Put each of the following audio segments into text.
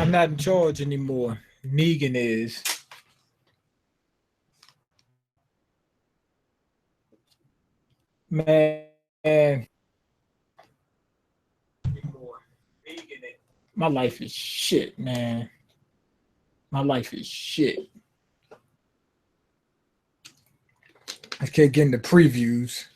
I'm not in charge anymore. Negan is. Man. My life is shit, man. My life is shit. I can't get into previews.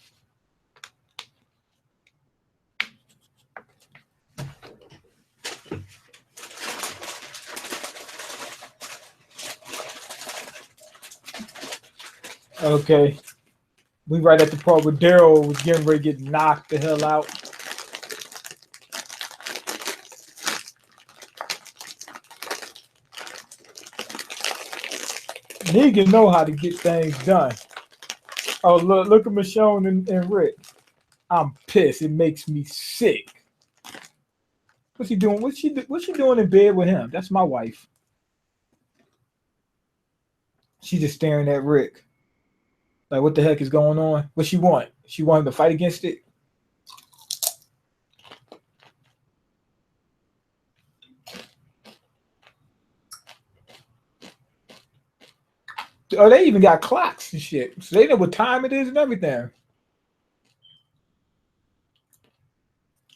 Okay. We right at the part where Daryl was getting ready to get knocked the hell out. Negan know how to get things done. Oh, look at Michonne and Rick. I'm pissed. It makes me sick. What's he doing? What's she doing in bed with him? That's my wife. She's just staring at Rick. Like, what the heck is going on? What she want? She wanted to fight against it? Oh, they even got clocks and shit. So they know what time it is and everything.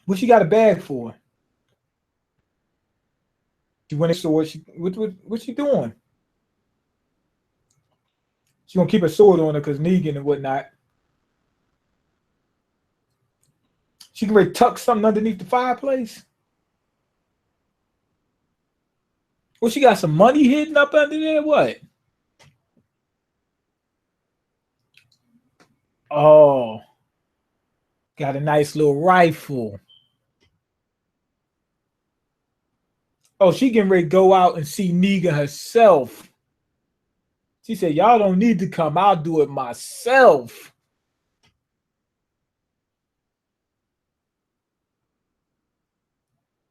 What she got a bag for? She went into what what's she doing? She gonna keep a sword on her because Negan and whatnot. She can really tuck something underneath the fireplace. Well, she got some money hidden up under there. What? Oh, got a nice little rifle. Oh, she getting ready to go out and see Negan herself. She said, y'all don't need to come. I'll do it myself.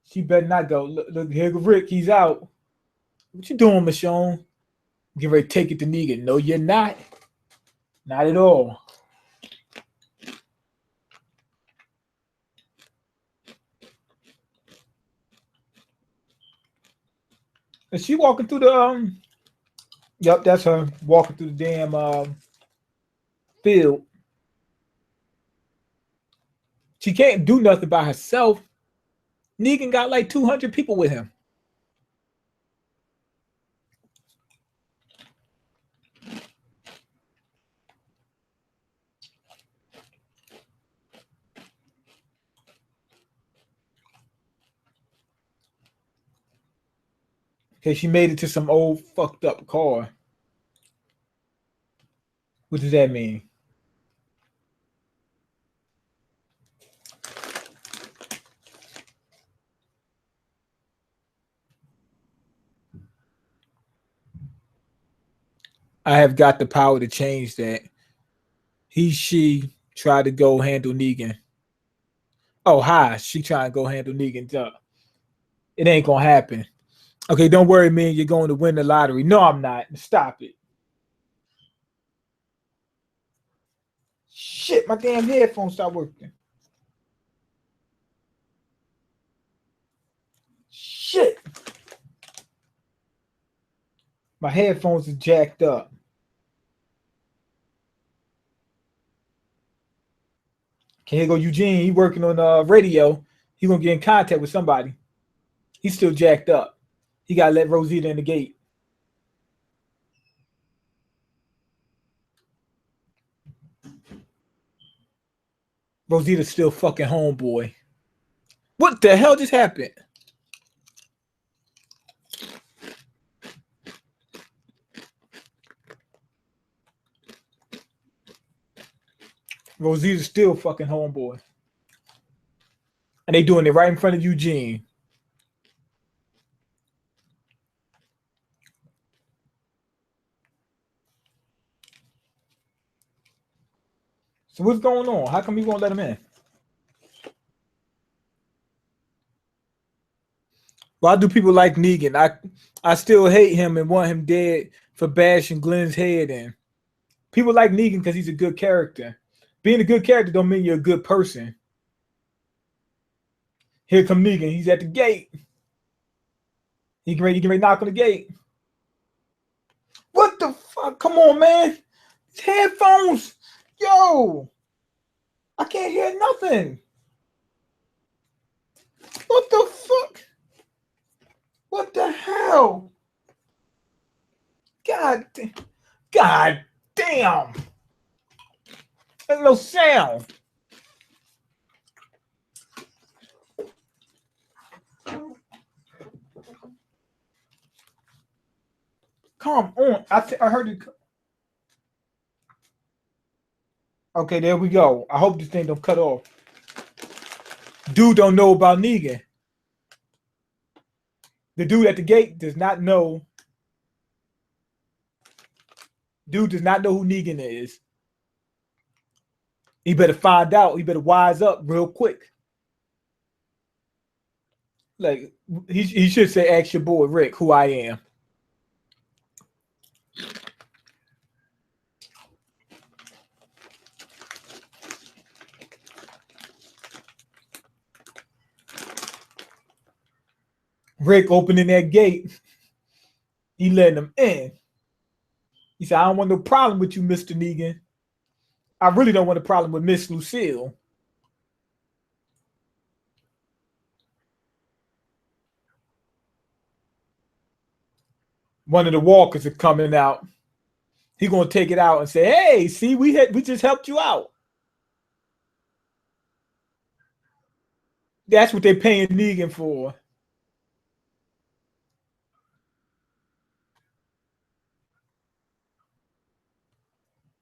She better not go. Look, here goes Rick. He's out. What you doing, Michonne? Get ready to take it to Negan. No, you're not. Not at all. Is she walking through the Yep, that's her walking through the damn field. She can't do nothing by herself. Negan got like 200 people with him. Okay, she made it to some old fucked up car. What does that mean? I have got the power to change that. She tried to go handle Negan. Oh, hi. She trying to go handle Negan. It ain't gonna happen. Okay, don't worry, man. You're going to win the lottery. No, I'm not. Stop it. Shit, my damn headphones stopped working. Shit. My headphones are jacked up. Okay, here go Eugene. He working on radio. He gonna get in contact with somebody. He's still jacked up. He gotta let Rosita in the gate. Rosita's still fucking homeboy. What the hell just happened? Rosita's still fucking homeboy. And they doing it right in front of Eugene. So what's going on? How come you won't let him in? Why do people like Negan? I still hate him and want him dead for bashing Glenn's head in. People like Negan because he's a good character. Being a good character don't mean you're a good person. Here come Negan. He's at the gate. He get ready to knock on the gate. What the fuck? Come on, man. These headphones. Yo. I can't hear nothing. What the fuck? What the hell? God damn. There's no sound. Come on. I heard it. Okay, there we go. I hope this thing don't cut off. Dude don't know about Negan. The dude at the gate does not know. Dude does not know who Negan is. He better find out. He better wise up real quick. Like, he should say, ask your boy Rick who I am. Rick opening that gate. He letting him in. He said, I don't want no problem with you, Mr. Negan. I really don't want a problem with Miss Lucille. One of the walkers are coming out. He gonna take it out and say, hey, see, we just helped you out. That's what they're paying Negan for.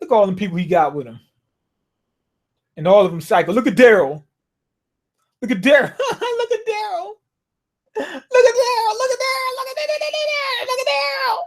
Look at all the people he got with him. And all of them psycho. Look at Daryl. Look at Daryl. Look at Daryl. Look at Daryl. Look at Daryl. Look at Daryl. Look at Daryl.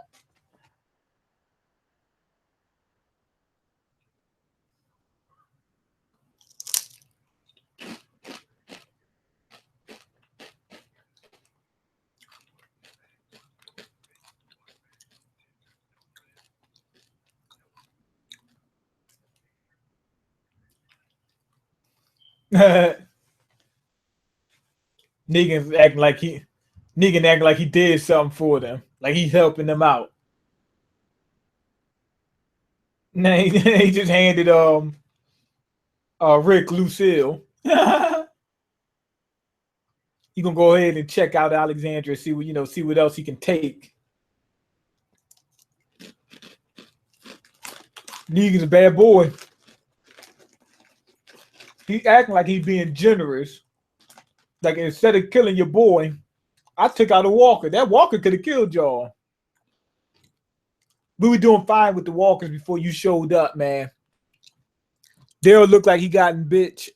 Negan acting like he did something for them, like he's helping them out. Nah, he just handed Rick Lucille. He gonna go ahead and check out Alexandria, see what else he can take. Negan's a bad boy. He acting like he's being generous. Like, instead of killing your boy, I took out a walker. That walker could have killed y'all. We were doing fine with the walkers before you showed up, man. Daryl looked like he gotten bitched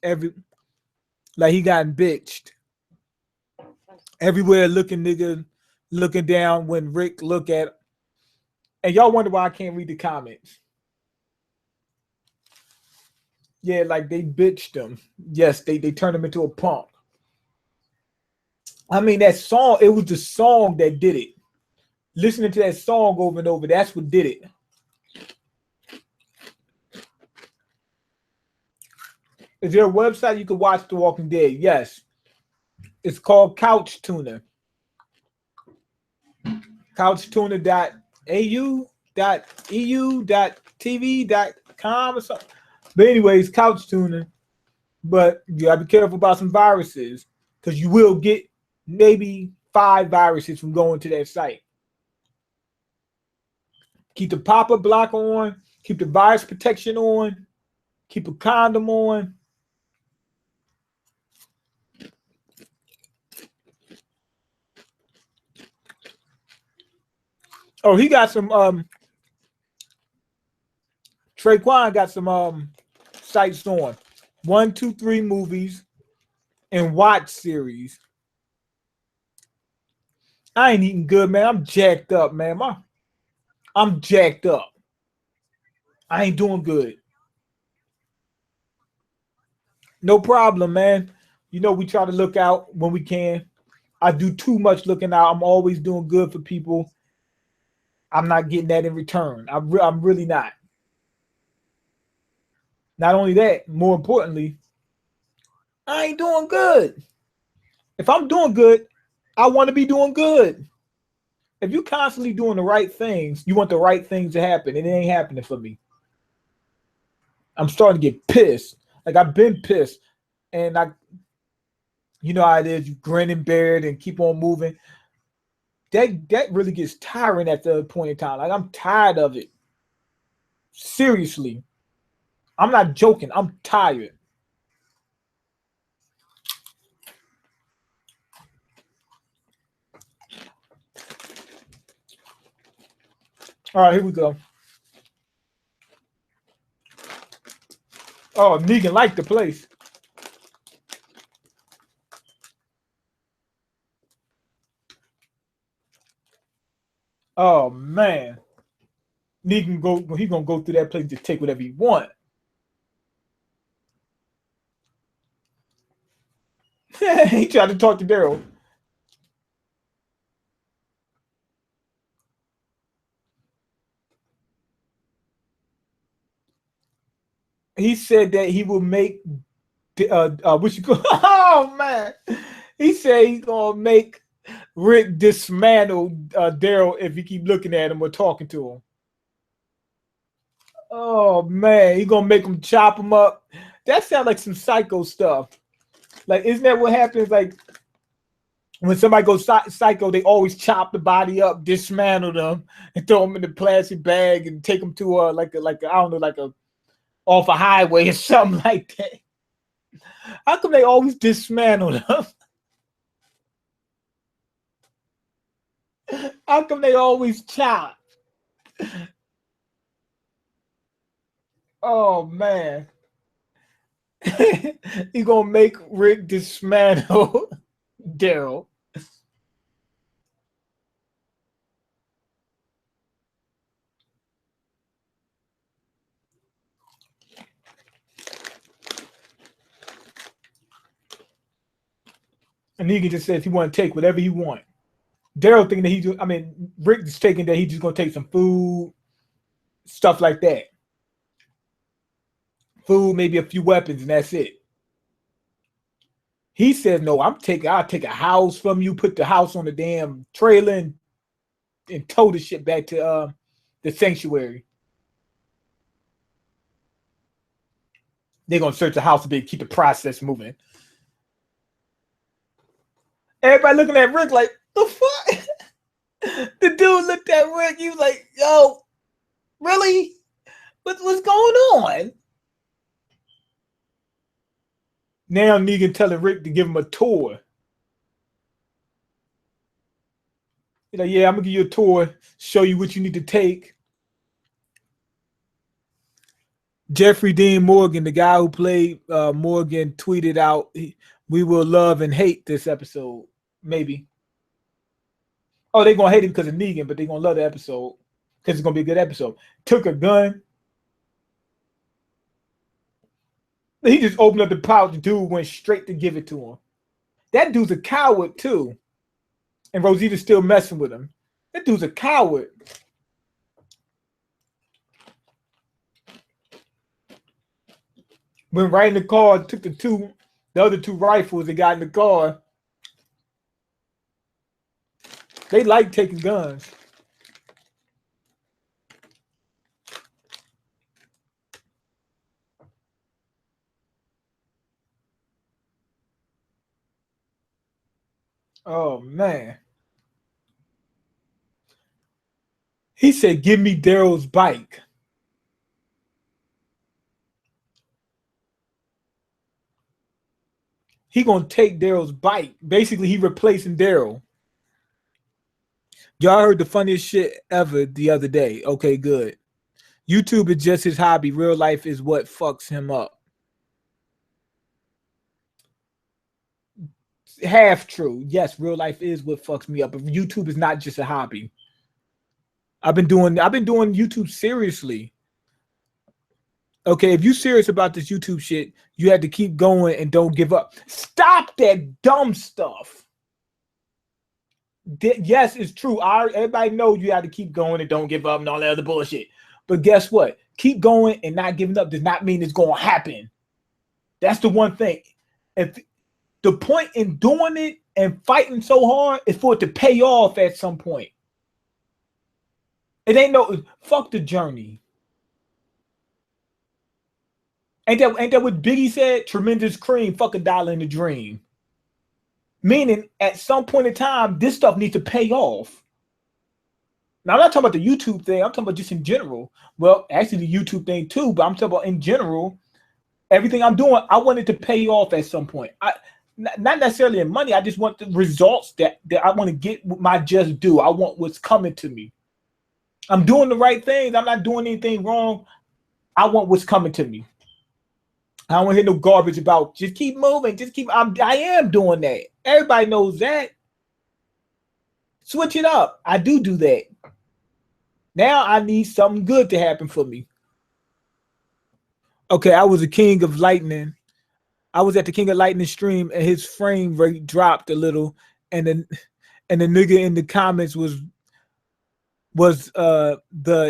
everywhere. Looking down when Rick look at. And y'all wonder why I can't read the comments. Yeah, like they bitched him. Yes, they turned him into a punk. I mean, that song, it was the song that did it. Listening to that song over and over, that's what did it. Is there a website you can watch The Walking Dead? Yes. It's called Couch Tuner. couchtuner.au.eu.tv.com or something. But anyways, Couch Tuner. But you gotta be careful about some viruses, because you will get maybe 5 viruses from going to that site. Keep the pop-up blocker on. Keep the virus protection on. Keep a condom on. Oh, he got some Traquan got some sites on 1, 2, 3 movies and watch series. I ain't eating good, man. I'm jacked up, man. I'm jacked up. I ain't doing good. No problem, man. You know, we try to look out when we can. I do too much looking out. I'm always doing good for people. I'm not getting that in return. I'm really not. Not only that, more importantly, I ain't doing good. If I'm doing good, I want to be doing good. If you constantly doing the right things, you want the right things to happen, and it ain't happening for me. I'm starting to get pissed. Like I've been pissed, and you know how it is. You grin and bear it and keep on moving. That really gets tiring at the point in time. Like I'm tired of it. Seriously, I'm not joking. I'm tired. All right, here we go. Oh, Negan liked the place. Oh man, Negan he gonna go through that place to take whatever he want. He tried to talk to Daryl. He said that he will make what you call oh man. He said he's gonna make Rick dismantle Daryl if he keep looking at him or talking to him. Oh man, he gonna make him chop him up. That sounds like some psycho stuff. Like, isn't that what happens? Like when somebody goes psycho, they always chop the body up, dismantle them, and throw them in the plastic bag and take them to like a I don't know, like a off a highway or something like that. How come they always dismantle them? How come they always chop? Oh man. He gonna make Rick dismantle Daryl. And Negan just says he want to take whatever he want. Daryl thinking that Rick is taking that he's just gonna take some food, stuff like that. Food, maybe a few weapons, and that's it. He says, no, I'll take a house from you, put the house on the damn trailer and tow the shit back to the sanctuary. They're gonna search the house a bit, keep the process moving. Everybody looking at Rick like, the fuck? The dude looked at Rick, he was like, yo, really? What's going on? Now Negan telling Rick to give him a tour. He's like, yeah, I'm gonna give you a tour, show you what you need to take. Jeffrey Dean Morgan, the guy who played Morgan, tweeted out, we will love and hate this episode. Maybe. Oh, they're gonna hate him because of Negan, but they're gonna love the episode because it's gonna be a good episode. Took a gun. He just opened up the pouch. The dude went straight to give it to him. That dude's a coward too. And Rosita's still messing with him. That dude's a coward. Went right in the car, took the other two rifles they got in the car. They like taking guns. Oh man. He said, give me Daryl's bike. He gonna take Daryl's bike. Basically, he replacing Daryl. Y'all heard the funniest shit ever the other day. Okay, good. YouTube is just his hobby. Real life is what fucks him up. Half true. Yes, real life is what fucks me up. But YouTube is not just a hobby. I've been doing YouTube seriously. Okay, if you're serious about this YouTube shit, you had to keep going and don't give up. Stop that dumb stuff. Yes, it's true. Everybody knows you have to keep going and don't give up and all that other bullshit. But guess what? Keep going and not giving up does not mean it's going to happen. That's the one thing. If the point in doing it and fighting so hard is for it to pay off at some point. It ain't no fuck the journey. Ain't that what Biggie said? Tremendous cream, fuck a dollar in the dream. Meaning, at some point in time, this stuff needs to pay off. Now, I'm not talking about the YouTube thing. I'm talking about just in general. Well, actually, the YouTube thing too, but I'm talking about in general. Everything I'm doing, I want it to pay off at some point. Not necessarily in money. I just want the results that I want to get my just due. I want what's coming to me. I'm doing the right things. I'm not doing anything wrong. I want what's coming to me. I don't want to hear no garbage about just keep moving. I am doing that. Everybody knows that. Switch it up. I do that. Now I need something good to happen for me. Okay, I was a king of lightning. I was at the King of Lightning stream and his frame rate dropped a little, and the nigga in the comments was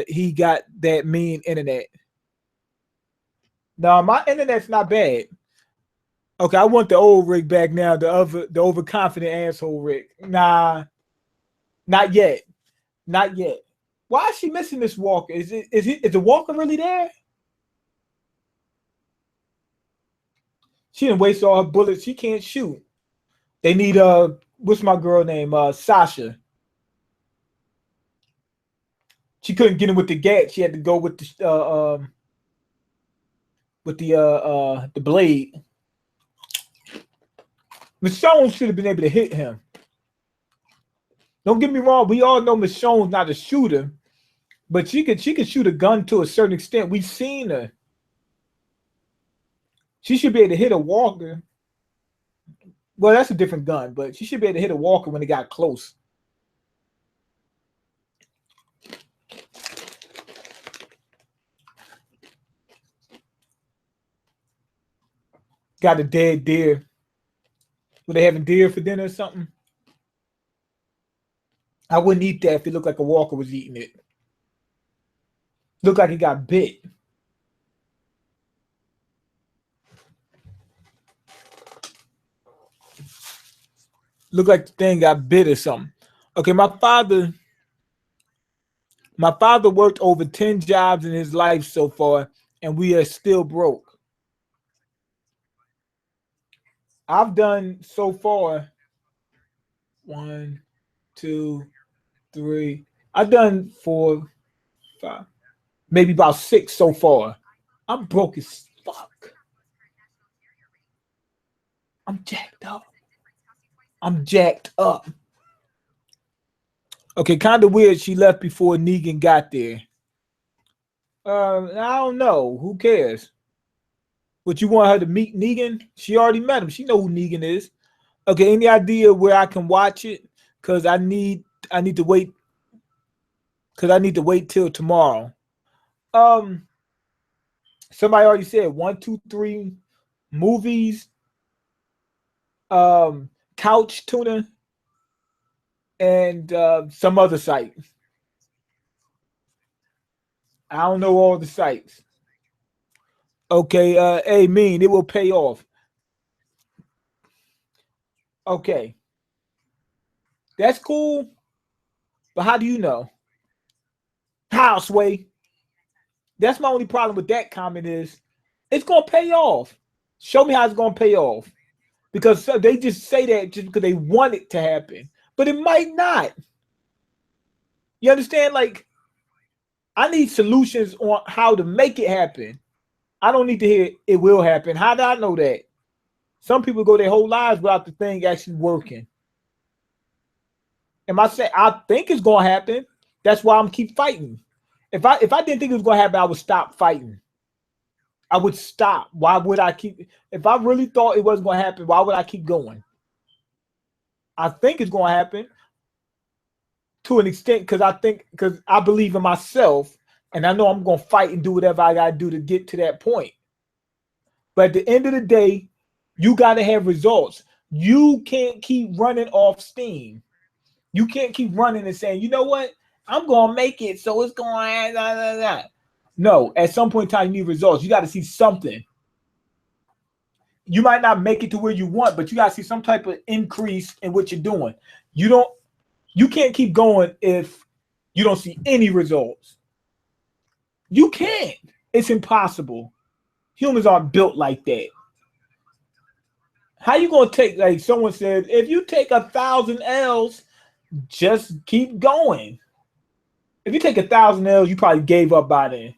he got that mean internet. No, my internet's not bad. Okay, I want the old Rick back now, the overconfident asshole Rick. Nah, not yet. Not yet. Why is she missing this walker? Is the walker really there? She didn't waste all her bullets. She can't shoot. They need what's my girl name? Sasha. She couldn't get him with the gat. She had to go with the blade. Michonne should have been able to hit him. Don't get me wrong. We all know Michonne's not a shooter, but she could shoot a gun to a certain extent. We've seen her. She should be able to hit a walker. Well, that's a different gun, but she should be able to hit a walker when it got close. Got a dead deer. Were they having deer for dinner or something? I wouldn't eat that if it looked like a walker was eating it. Looked like it got bit. Looked like the thing got bit or something. Okay, my father worked over 10 jobs in his life so far, and we are still broke. I've done so far 1, 2, 3. I've done 4, 5, maybe about 6 so far. I'm broke as fuck. I'm jacked up. Okay, kind of weird she left before Negan got there. I don't know. Who cares? But you want her to meet Negan? She already met him. She know who Negan is. Okay, any idea where I can watch it? Because I need to wait. Because I need to wait till tomorrow. Somebody already said 1, 2, 3 movies. Couch Tuna, and some other site. I don't know all the sites. Okay, hey, Mean, it will pay off. Okay. That's cool. But how do you know? How, Sway? That's my only problem with that comment is it's going to pay off. Show me how it's going to pay off. Because they just say that just because they want it to happen. But it might not. You understand? Like, I need solutions on how to make it happen. I don't need to hear it will happen. How do I know that? Some people go their whole lives without the thing actually working. Am I saying I think it's going to happen? That's why I'm keep fighting. If I didn't think it was going to happen, I would stop fighting. I would stop. Why would I keep? If I really thought it wasn't going to happen, why would I keep going? I think it's going to happen to an extent because I believe in myself and I know I'm going to fight and do whatever I got to do to get to that point. But at the end of the day, you got to have results. You can't keep running off steam. You can't keep running and saying, you know what? I'm going to make it, so it's going to... No, at some point in time, you need results. You got to see something. You might not make it to where you want, but you got to see some type of increase in what you're doing. You can't keep going if You don't see any results. You can't. It's impossible. Humans aren't built like that. How you gonna take, like someone said, if you take 1,000 L's, just keep going. If you take 1,000 L's, you probably gave up by then.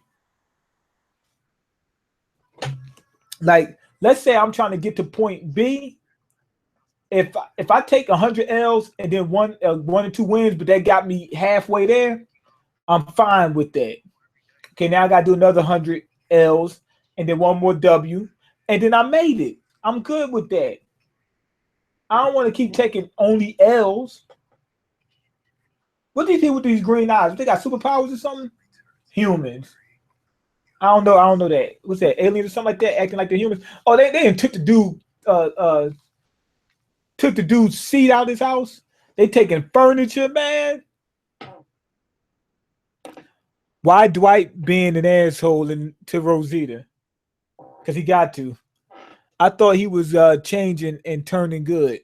Like, let's say I'm trying to get to point B. If I take 100 L's and then one or two wins, but that got me halfway there, I'm fine with that. Okay, now I gotta do another 100 L's and then one more W, and then I made it. I'm good with that. I don't want to keep taking only L's. What do you think with these green eyes? They got superpowers or something? Humans. I don't know. I don't know that. What's that? Aliens or something like that, acting like they're humans. Oh, they took the dude. Took the dude's seat out of his house. They taking furniture, man. Why Dwight being an asshole to Rosita? Because he got to. I thought he was changing and turning good.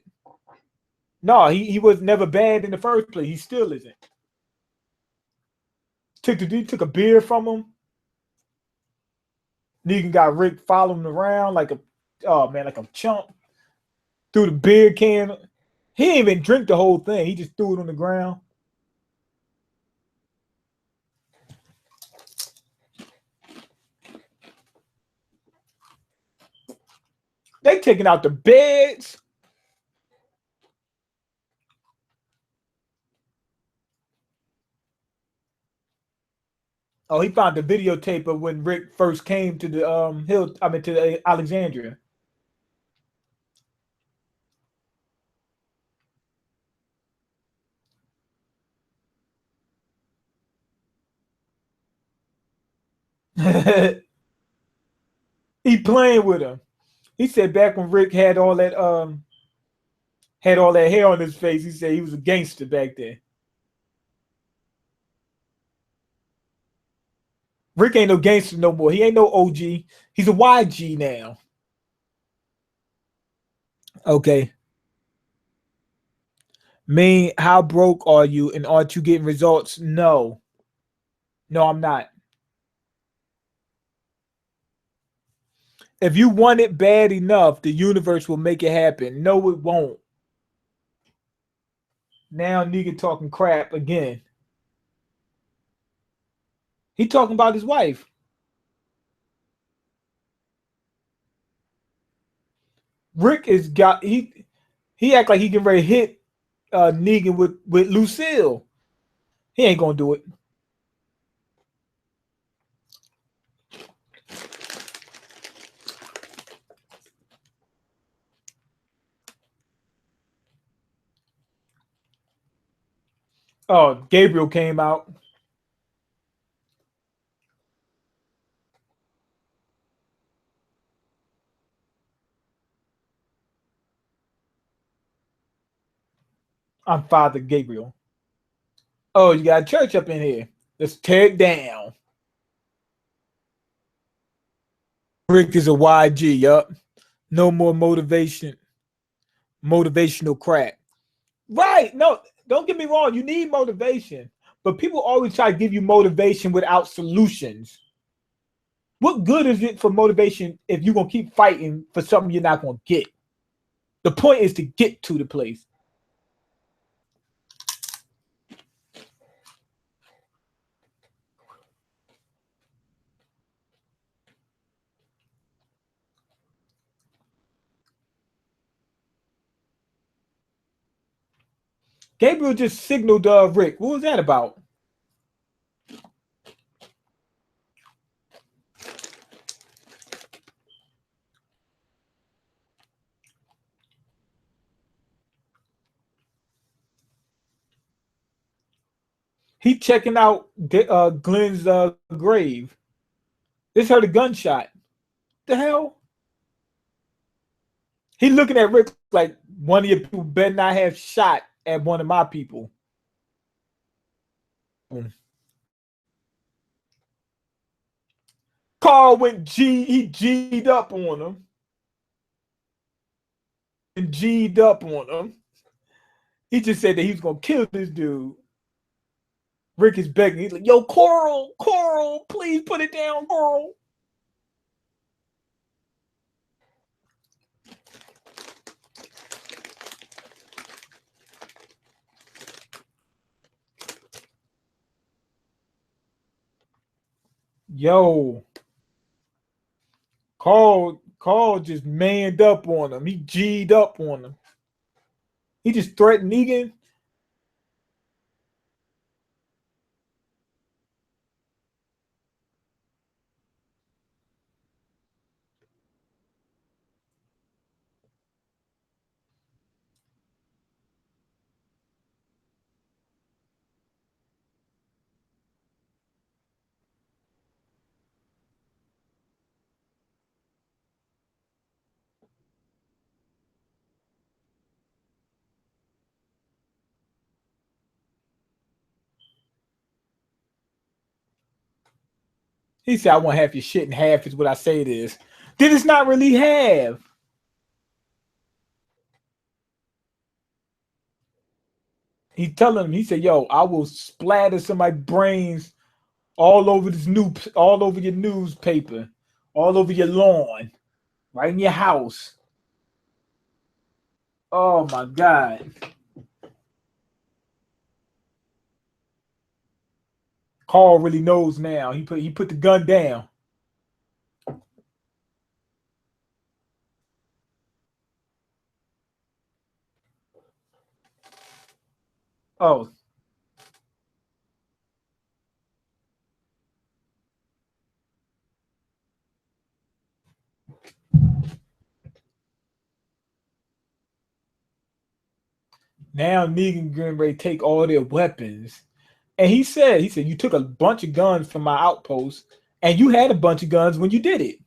No, he was never bad in the first place. He still isn't. Took a beer from him. Negan got Rick following him around like like a chump. Threw the beer can. He didn't even drink the whole thing. He just threw it on the ground. They taking out the beds. Oh, he found the videotape of when Rick first came to the to Alexandria. He playing with him. He said back when Rick had all that hair on his face, he said he was a gangster back then. Rick ain't no gangster no more. He ain't no OG. He's a YG now. Okay. Mean, how broke are you and aren't you getting results? No. No, I'm not. If you want it bad enough, the universe will make it happen. No, it won't. Now nigga talking crap again. He talking about his wife. Rick is got he act like he can ready to hit Negan with Lucille. He ain't gonna do it. Oh, Gabriel came out. I'm Father Gabriel. Oh, you got a church up in here. Let's tear it down. Rick is a YG, yup. No more motivational crap. Right. No, don't get me wrong. You need motivation. But people always try to give you motivation without solutions. What good is it for motivation if you're going to keep fighting for something you're not going to get? The point is to get to the place. Gabriel just signaled Rick. What was that about? He checking out Glenn's grave. This heard a gunshot. The hell? He looking at Rick like one of your people better not have shot at one of my people. Carl went he G'd up on him. And G'd up on him. He just said that he was gonna kill this dude. Rick is begging. He's like, yo, Coral, please put it down, Coral. Yo, Carl just manned up on him. He G'd up on him. He just threatened Negan. He said, I want half your shit and half is what I say it is. Then it's not really half. He telling him, he said, yo, I will splatter somebody's brains all over all over your newspaper, all over your lawn, right in your house. Oh my God. Carl really knows now. He put the gun down. Oh. Now Negan getting ready to take all their weapons. And he said, you took a bunch of guns from my outpost, and you had a bunch of guns when you did it.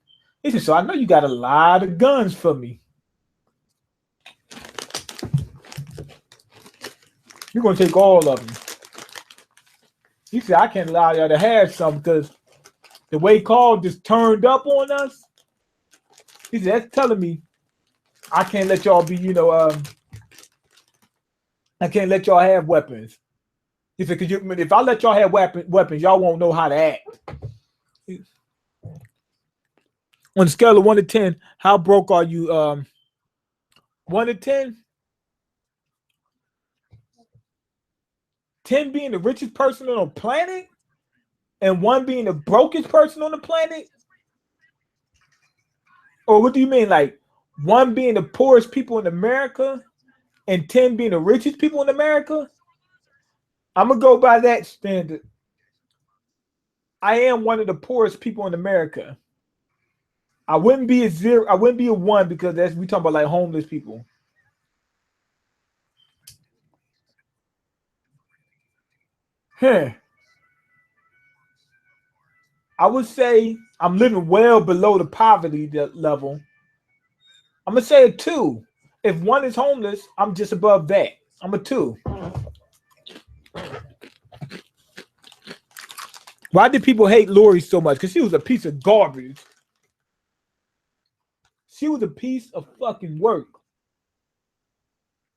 He said, so I know you got a lot of guns for me. You're going to take all of them. He said, I can't allow y'all to have some because the way Carl just turned up on us, he said, that's telling me I can't let y'all be, I can't let y'all have weapons. He said, because if I let y'all have weapons, y'all won't know how to act. On a scale of 1 to 10, how broke are you? 1 to 10? 10 being the richest person on the planet, and 1 being the brokest person on the planet? Or what do you mean? Like 1 being the poorest people in America and 10 being the richest people in America? I'm going to go by that standard. I am one of the poorest people in America. I wouldn't be a 0. I wouldn't be a 1 because we talking about like homeless people. Huh. I would say I'm living well below the poverty level. I'm going to say a 2. If 1 is homeless, I'm just above that. I'm a 2. Why did people hate Lori so much? Because she was a piece of garbage. She was a piece of fucking work.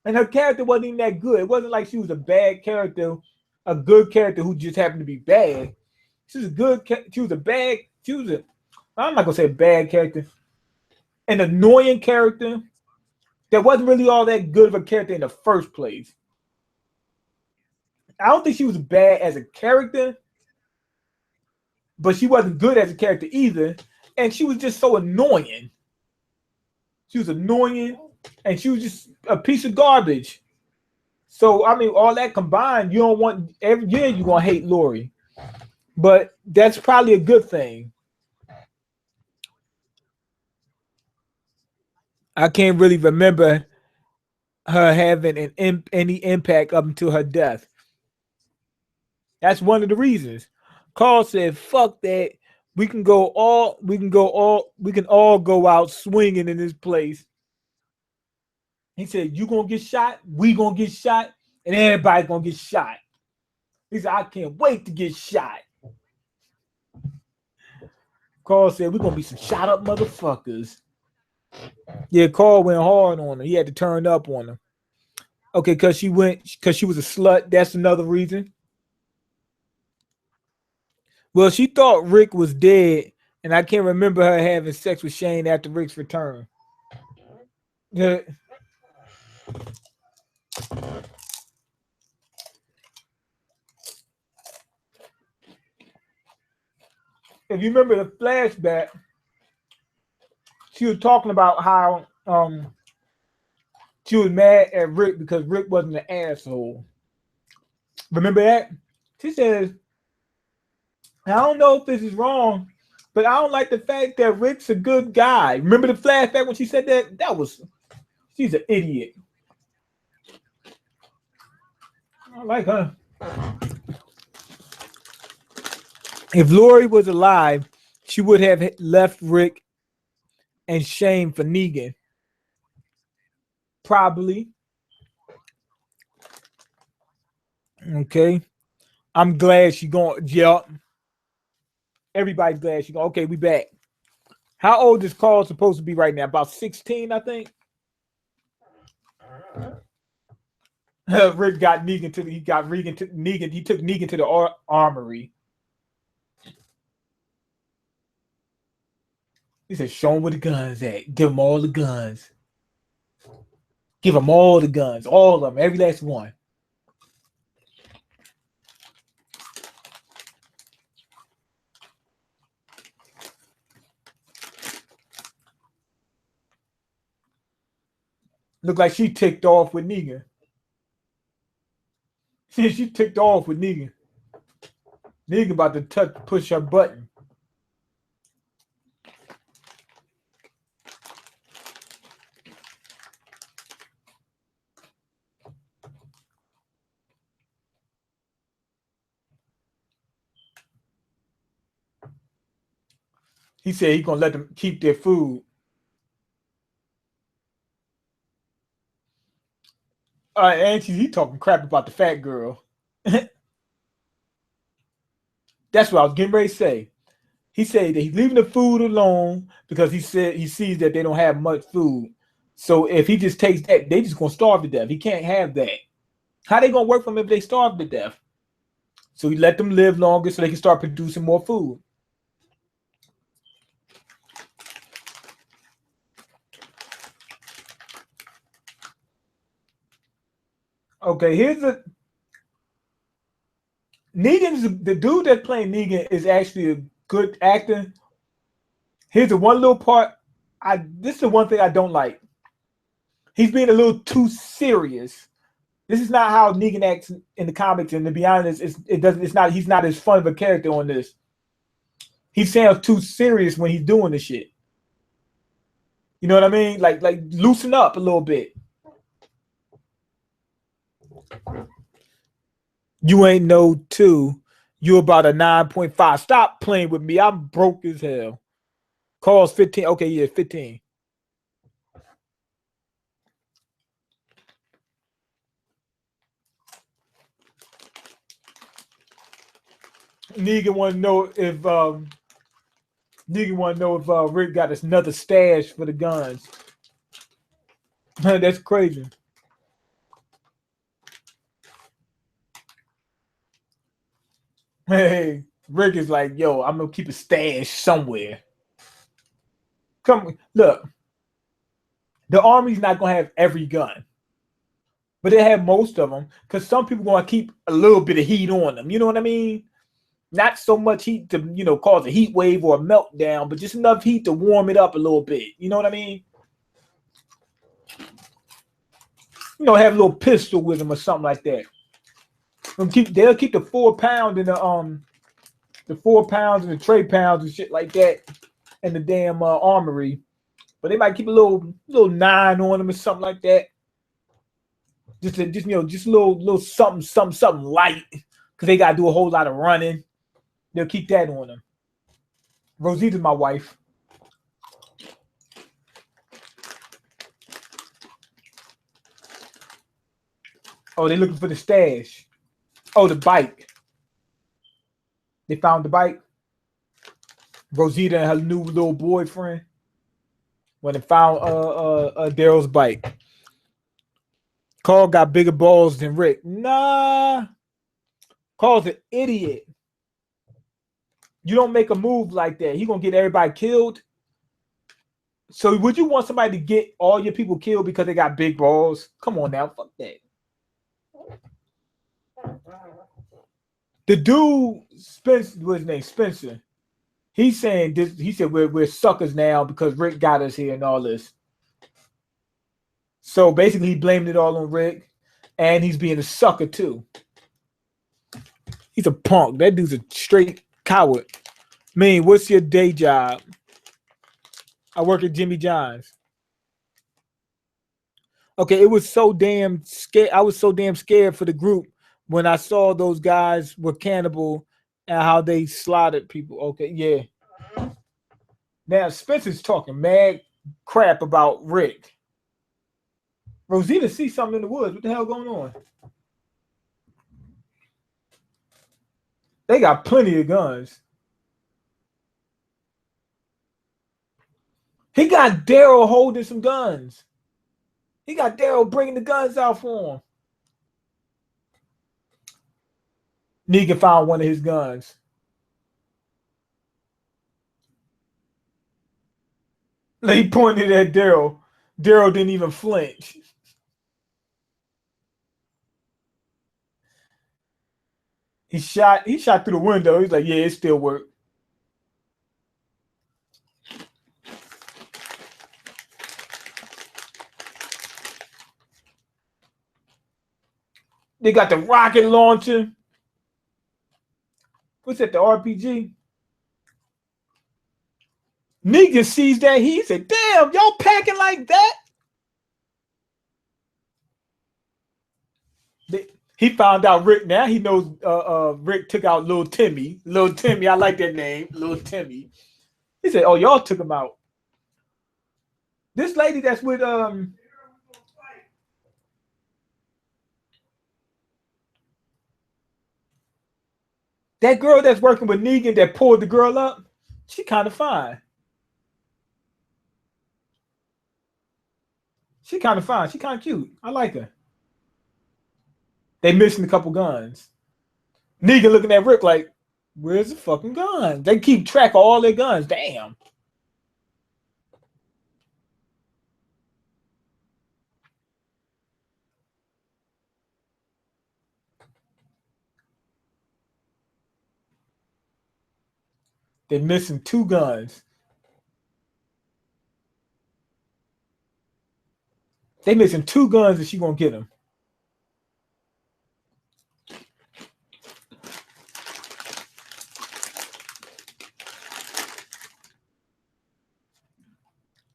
And her character wasn't even that good. It wasn't like she was a bad character, a good character who just happened to be bad. She was a good, I'm not going to say a bad character, an annoying character that wasn't really all that good of a character in the first place. I don't think she was bad as a character, but she wasn't good as a character either. And she was just so annoying. She was annoying, and she was just a piece of garbage. So, I mean, all that combined, you don't want, every year you're going to hate Lori. But that's probably a good thing. I can't really remember her having any impact up until her death. That's one of the reasons. Carl said, fuck that. We can all go out swinging in this place. He said, you gonna get shot, we gonna get shot, and everybody gonna get shot. He said, I can't wait to get shot. Carl said, we're gonna be some shot up motherfuckers. Yeah, Carl went hard on her. He had to turn up on her. Okay, because she was a slut. That's another reason. Well, she thought Rick was dead, and I can't remember her having sex with Shane after Rick's return. Yeah. If you remember the flashback, she was talking about how she was mad at Rick because Rick wasn't an asshole. Remember that? She says, I don't know if this is wrong, but I don't like the fact that Rick's a good guy. Remember the flashback when she said that? She's an idiot. I like her. If Lori was alive, she would have left Rick and Shane for Negan. Probably. Okay. I'm glad she going. Yep. Everybody's glad she going. Okay, we back. How old is Carl supposed to be right now? About 16, I think. Rick got Negan to. He got Regan to Negan. He took Negan to the armory. He said, "Show him where the guns at. Give him all the guns. Give him all the guns, all of them, every last one." Look like she ticked off with Negan. She ticked off with Negan. Negan about to push her button. He said he's gonna let them keep their food. And he talking crap about the fat girl. That's what I was getting ready to say. He said that he's leaving the food alone because he said he sees that they don't have much food. So if he just takes that, they just gonna starve to death. He can't have that. How they gonna work for him if they starve to death? So he let them live longer so they can start producing more food. Okay, here's the Negan's the dude that's playing Negan is actually a good actor. Here's the one little part. This is the one thing I don't like. He's being a little too serious. This is not how Negan acts in the comics, and to be honest, he's not as fun of a character on this. He sounds too serious when he's doing the shit. You know what I mean? Like loosen up a little bit. You ain't no 2. You about a 9.5. Stop playing with me. I'm broke as hell. Carl's 15. Okay, yeah, 15. Negan want to know if Rick got another stash for the guns. That's crazy. Hey, Rick is like, yo, I'm gonna keep a stash somewhere. Come, look. The army's not gonna have every gun, but they have most of them because some people gonna keep a little bit of heat on them. You know what I mean? Not so much heat to cause a heat wave or a meltdown, but just enough heat to warm it up a little bit. You know what I mean? Have a little pistol with them or something like that. They'll keep the 4 pound and the 4 pounds and the tray pounds and shit like that in the damn armory, but they might keep a little 9 on them or something like that. Just a little something light because they gotta do a whole lot of running. They'll keep that on them. Rosita's my wife. Oh, they're looking for the stash. Oh, the bike. They found the bike. Rosita and her new little boyfriend when they found Daryl's bike. Carl got bigger balls than Rick. Nah. Carl's an idiot. You don't make a move like that. He gonna get everybody killed. So would you want somebody to get all your people killed because they got big balls? Come on now, fuck that. The dude Spencer, what's his name? Spencer. He's saying this. He said we're suckers now because Rick got us here and all this. So basically, he blamed it all on Rick, and he's being a sucker too. He's a punk. That dude's a straight coward. Mean, what's your day job? I work at Jimmy John's. Okay, it was so damn scared. I was so damn scared for the group when I saw those guys were cannibal and how they slaughtered people. Okay, yeah. Now Spencer's talking mad crap about Rick. Rosita sees something in the woods. What the hell going on? They got plenty of guns. He got Daryl holding some guns. He got Daryl bringing the guns out for him. Negan found one of his guns. He pointed at Daryl. Daryl didn't even flinch. He shot through the window. He's like, yeah, it still worked. They got the rocket launcher. What's that, the RPG? Negan sees that. He said, damn, y'all packing like that? He found out Rick now. He knows Rick took out Little Timmy. Little Timmy, I like that name. Little Timmy. He said, oh, y'all took him out. This lady that's with that girl that's working with Negan that pulled the girl up, she kind of fine. She kind of fine. She kind of cute. I like her. They missing a couple guns. Negan looking at Rick like, where's the fucking gun? They keep track of all their guns. Damn. They're missing 2 guns. They missing 2 guns and she gonna get them.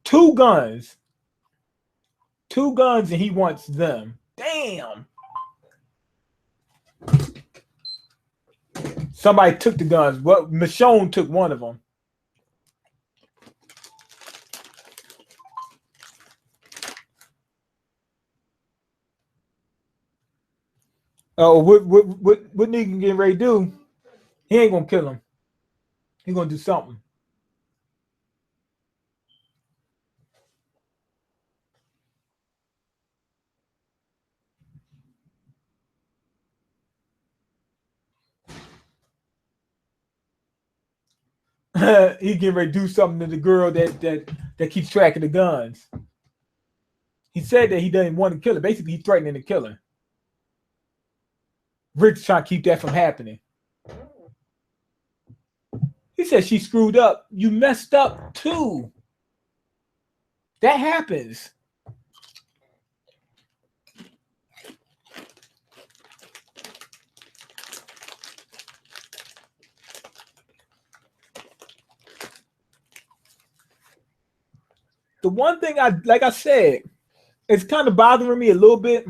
Two guns and he wants them. Damn. Somebody took the guns. Well, Michonne took one of them. Oh, what Negan getting ready to do? He ain't gonna kill him. He gonna do something. He getting ready to do something to the girl that keeps track of the guns. He said that he doesn't want to kill her. Basically, he's threatening to kill her. Rick's trying to keep that from happening. He said she screwed up. You messed up too. That happens. The one thing like I said, it's kind of bothering me a little bit.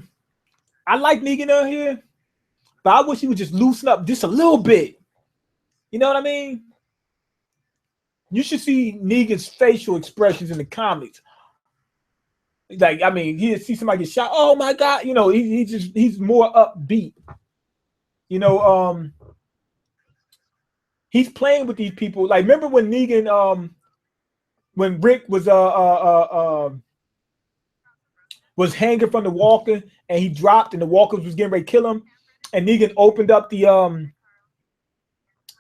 I like Negan out here, but I wish he would just loosen up just a little bit. You know what I mean? You should see Negan's facial expressions in the comics. Like, I mean, he see somebody get shot. Oh my God! You know, he's more upbeat. You know, he's playing with these people. Like, remember when Negan, when Rick was hanging from the walker and he dropped and the walkers was getting ready to kill him, and Negan opened up the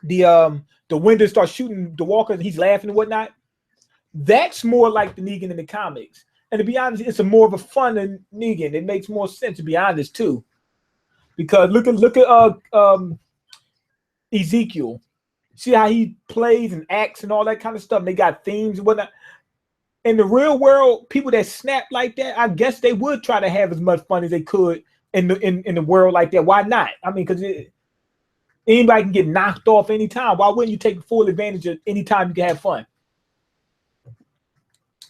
the window starts shooting the walker and he's laughing and whatnot. That's more like the Negan in the comics. And to be honest, it's a more of a fun than Negan. It makes more sense, to be honest, too. Because look at Ezekiel. See how he plays and acts and all that kind of stuff. And they got themes and whatnot. In the real world, people that snap like that, I guess they would try to have as much fun as they could in the world like that. Why not? I mean, because anybody can get knocked off anytime. Why wouldn't you take full advantage of any time you can have fun?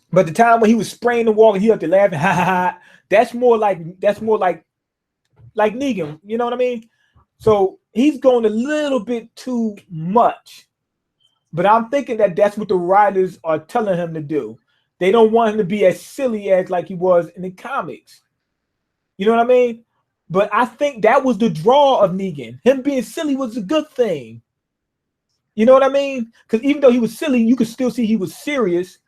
But the time when he was spraying the wall and he up to laughing, ha ha ha, that's more like Negan. You know what I mean? So he's going a little bit too much. But I'm thinking that that's what the writers are telling him to do. They don't want him to be as silly as like he was in the comics. You know what I mean? But I think that was the draw of Negan. Him being silly was a good thing. You know what I mean? Because even though he was silly, you could still see he was serious.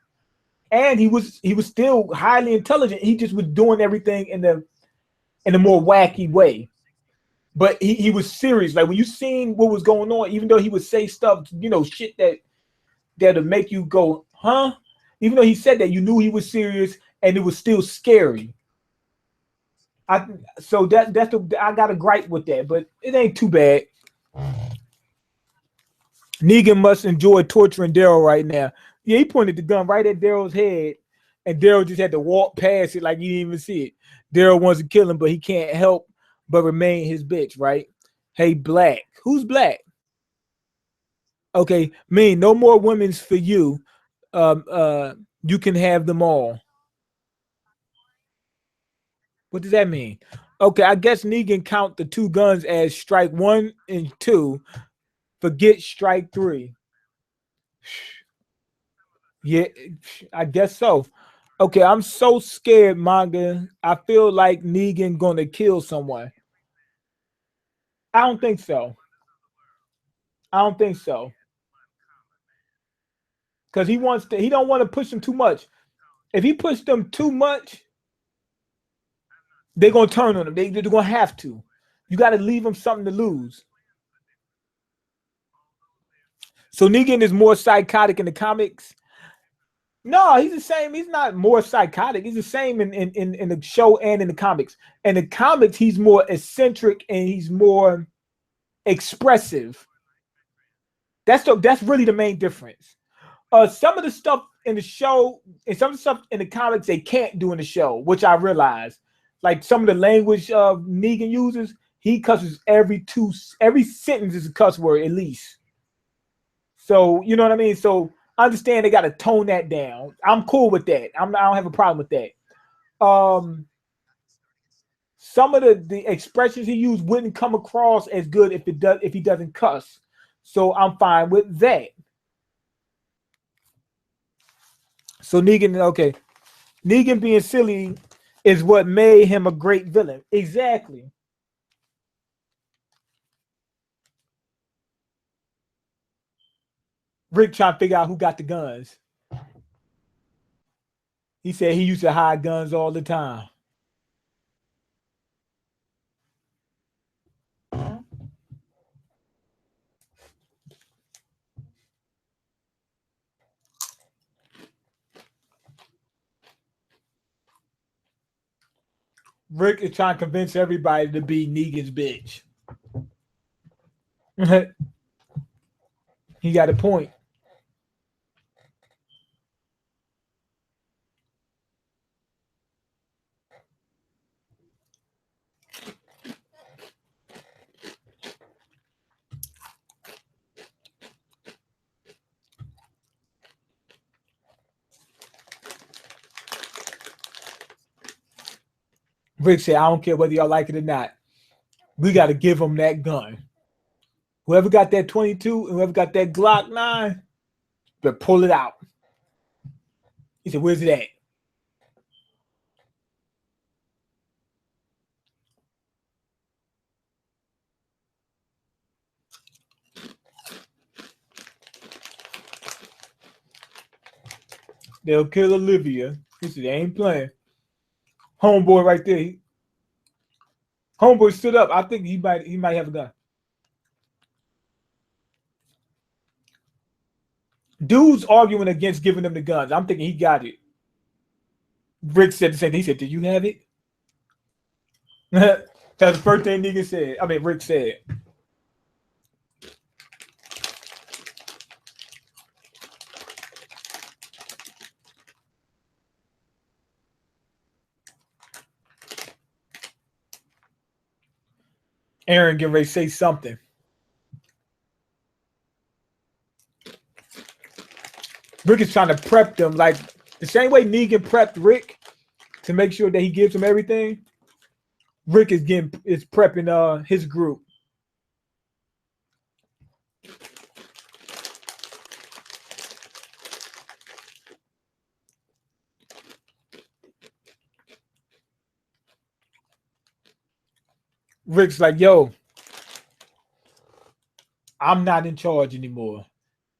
And he was still highly intelligent. He just was doing everything in a more wacky way. But he was serious. Like when you seen what was going on, even though he would say stuff, you know, shit that'll make you go, huh? Even though he said that, you knew he was serious and it was still scary. I got a gripe with that, but it ain't too bad. Negan must enjoy torturing Daryl right now. Yeah, he pointed the gun right at Daryl's head, and Daryl just had to walk past it like he didn't even see it. Daryl wants to kill him, but he can't help but remain his bitch, right? Hey, Black. Who's Black? Okay, Mean, no more women's for you. You can have them all. What does that mean? Okay, I guess Negan count the two guns as strike 1 and 2. Forget strike 3. Yeah, I guess so. Okay, I'm so scared, manga. I feel like Negan gonna kill someone. I don't think so. I don't think so. Because he don't want to push them too much. If he pushed them too much, they're gonna turn on him. They're gonna have to. You got to leave them something to lose. So Negan is more psychotic in the comics. No, he's the same. He's not more psychotic. He's the same in the show and in the comics. In the comics, he's more eccentric and he's more expressive. That's really the main difference. Some of the stuff in the show and some of the stuff in the comics they can't do in the show, which I realized. Like some of the language Negan uses, he cusses every sentence is a cuss word at least. So you know what I mean. So I understand they got to tone that down. I'm cool with that. I don't have a problem with that. Some of the expressions he used wouldn't come across as good if he doesn't cuss. So I'm fine with that. So Negan, okay. Negan being silly is what made him a great villain. Exactly. Rick trying to figure out who got the guns. He said he used to hide guns all the time. Rick is trying to convince everybody to be Negan's bitch. He got a point. Rick said, I don't care whether y'all like it or not. We got to give him that gun. Whoever got that 22 and whoever got that Glock 9, better pull it out. He said, where's it at? They'll kill Olivia. He said, they ain't playing. Homeboy right there. Homeboy stood up. I think he might have a gun. Dude's arguing against giving them the guns. I'm thinking he got it. Rick said the same thing. He said, "Do you have it?" That's the first thing nigga said. I mean, Rick said. Aaron get ready to say something. Rick is trying to prep them like the same way Negan prepped Rick to make sure that he gives him everything. Rick is prepping his group. Rick's like, yo, I'm not in charge anymore.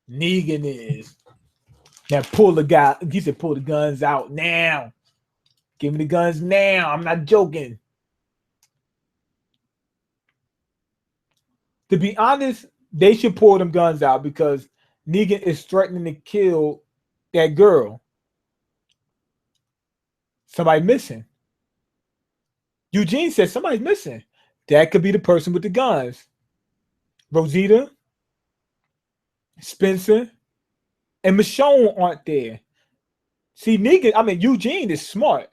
Negan is. Now pull the guy. He said, pull the guns out now. Give me the guns now. I'm not joking. To be honest, they should pull them guns out because Negan is threatening to kill that girl. Somebody missing. Eugene says somebody's missing. That could be the person with the guns. Rosita, Spencer, and Michonne aren't there. See, Eugene is smart.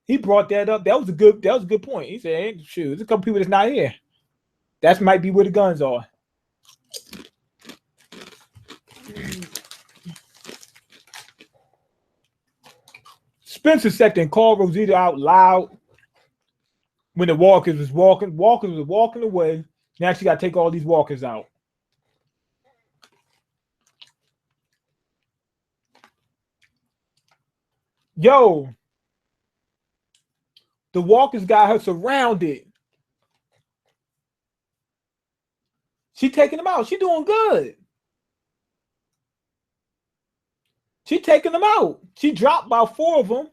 He brought that up. That was a good point. He said, hey, shoot, there's a couple people that's not here. That might be where the guns are. Spencer sat there and called Rosita out loud when the walkers was walking. Walkers was walking away. Now she got to take all these walkers out. Yo, the walkers got her surrounded. She taking them out. She doing good. She taking them out. She dropped about 4 of them.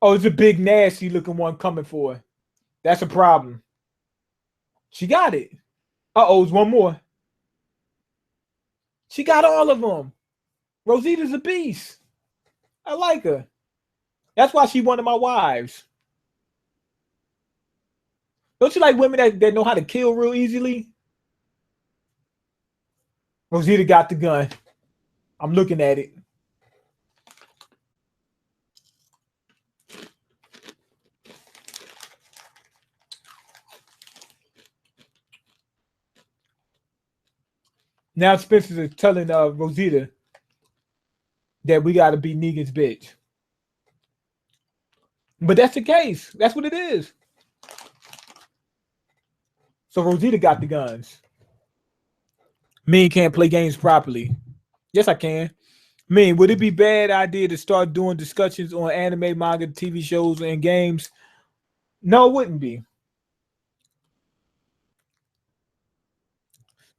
Oh, it's a big, nasty looking one coming for her. That's a problem. She got it. Uh-oh, it's one more. She got all of them. Rosita's a beast. I like her. That's why she's one of my wives. Don't you like women that know how to kill real easily? Rosita got the gun. I'm looking at it. Now Spencer is telling Rosita that we got to be Negan's bitch. But that's the case. That's what it is. So Rosita got the guns. Me can't play games properly. Yes, I can. Mean, would it be a bad idea to start doing discussions on anime, manga, TV shows, and games? No, it wouldn't be.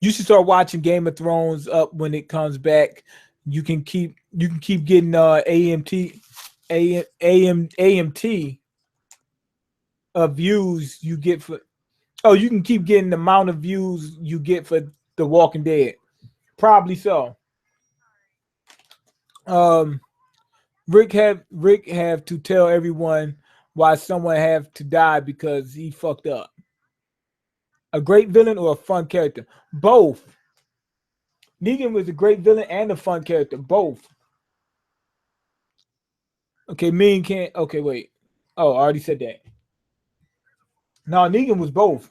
You should start watching Game of Thrones up when it comes back. You can keep getting AMT of views you get for. Oh, you can keep getting the amount of views you get for The Walking Dead. Probably so. Rick have to tell everyone why someone have to die because he fucked up. A great villain or a fun character? Both. Negan was a great villain and a fun character. Both. Okay, Mean can't. Okay, wait. Oh, I already said that. No, Negan was both.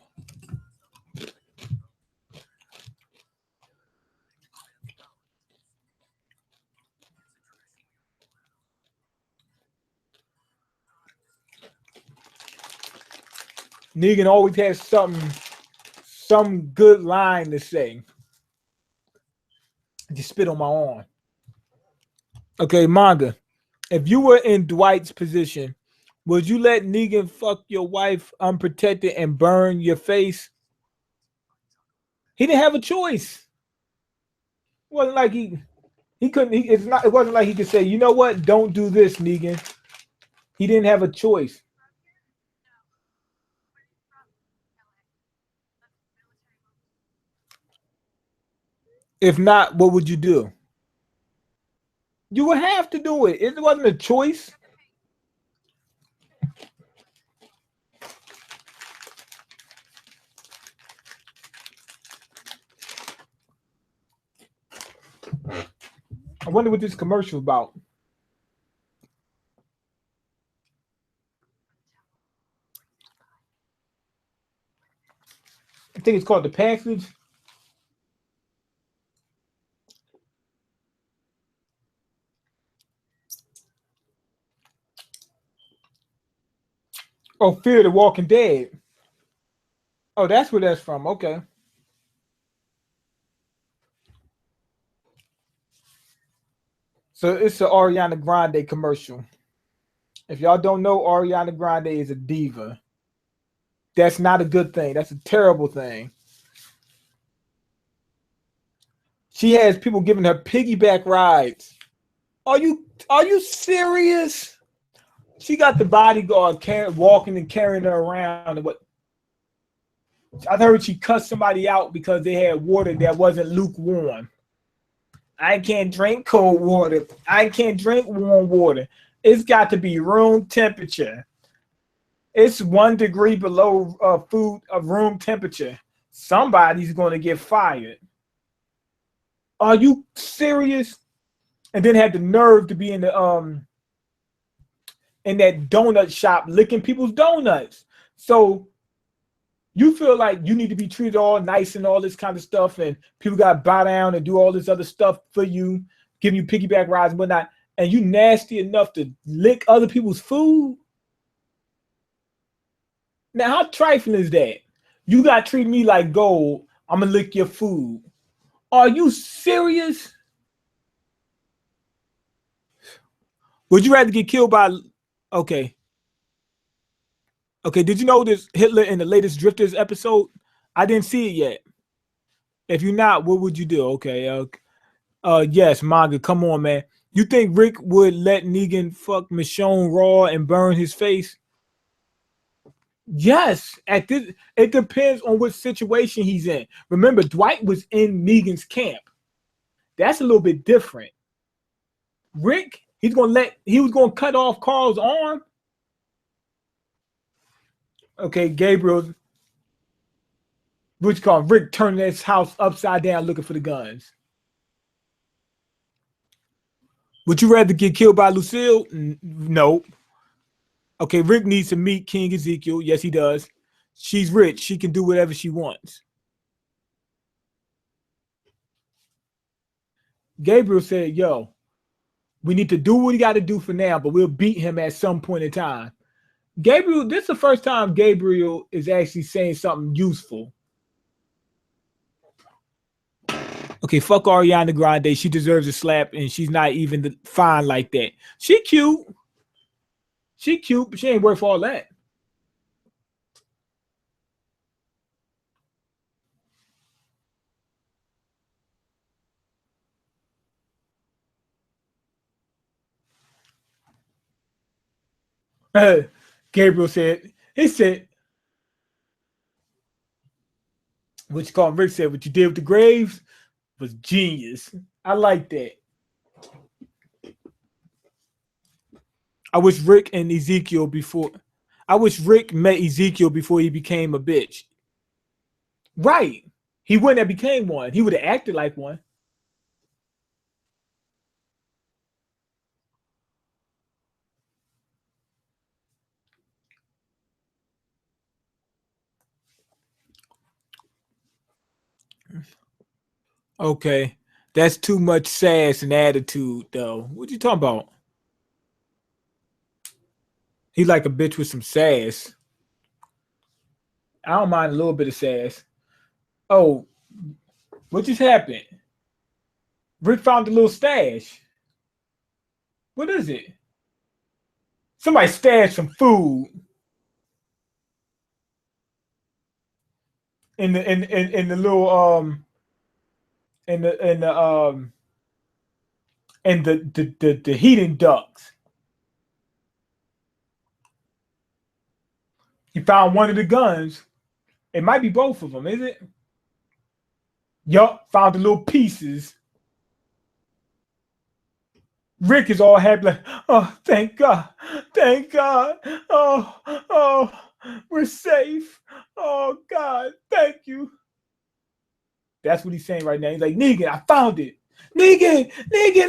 Negan always has some good line to say. Just spit on my arm. Okay, manga. If you were in Dwight's position, would you let Negan fuck your wife unprotected and burn your face? He didn't have a choice. It wasn't like he couldn't. It wasn't like he could say, you know what? Don't do this, Negan. He didn't have a choice. If not, what would you do? You would have to do it. It wasn't a choice. I wonder what this commercial about. I think it's called The Passage. Oh, Fear the Walking Dead. Oh, that's where that's from. Okay. So it's an Ariana Grande commercial. If y'all don't know, Ariana Grande is a diva. That's not a good thing. That's a terrible thing. She has people giving her piggyback rides. Are you serious? She got the bodyguard walking and carrying her around. And what? I heard she cussed somebody out because they had water that wasn't lukewarm. I can't drink cold water. I can't drink warm water. It's got to be room temperature. It's 1 degree below food of room temperature. Somebody's going to get fired. Are you serious? And then had the nerve to be in that donut shop licking people's donuts. So you feel like you need to be treated all nice and all this kind of stuff, and people got to bow down and do all this other stuff for you, give you piggyback rides and whatnot, and you nasty enough to lick other people's food? Now, how trifling is that? You got to treat me like gold. I'm going to lick your food. Are you serious? Would you rather get killed by... Okay. Okay, did you know this Hitler in the latest Drifters episode? I didn't see it yet. If you're not, what would you do? Okay. Yes, manga. Come on, man. You think Rick would let Negan fuck Michonne raw and burn his face? Yes. It depends on what situation he's in. Remember, Dwight was in Negan's camp. That's a little bit different. Rick, he was gonna cut off Carl's arm. Okay, Gabriel, which called Rick turning his house upside down looking for the guns. Would you rather get killed by Lucille? No. Okay, Rick needs to meet King Ezekiel. Yes, he does. She's rich. She can do whatever she wants. Gabriel said, yo, we need to do what we got to do for now, but we'll beat him at some point in time. Gabriel, this is the first time Gabriel is actually saying something useful. Okay, fuck Ariana Grande. She deserves a slap, and she's not even fine like that. She cute. She cute, but she ain't worth all that. Gabriel said, he said, what you call Rick said, what you did with the graves was genius. I like that. I wish Rick met Ezekiel before he became a bitch. Right. He wouldn't have became one. He would have acted like one. Okay. That's too much sass and attitude, though. What you talking about? He like a bitch with some sass. I don't mind a little bit of sass. Oh, what just happened? Rick found a little stash. What is it? Somebody stashed some food in the little in the heating ducts. He found one of the guns. It might be both of them, is it? Yup, found the little pieces. Rick is all happy, like, oh, thank God. Thank God. Oh, we're safe. Oh, God, thank you. That's what he's saying right now. He's like, Negan, I found it. Negan,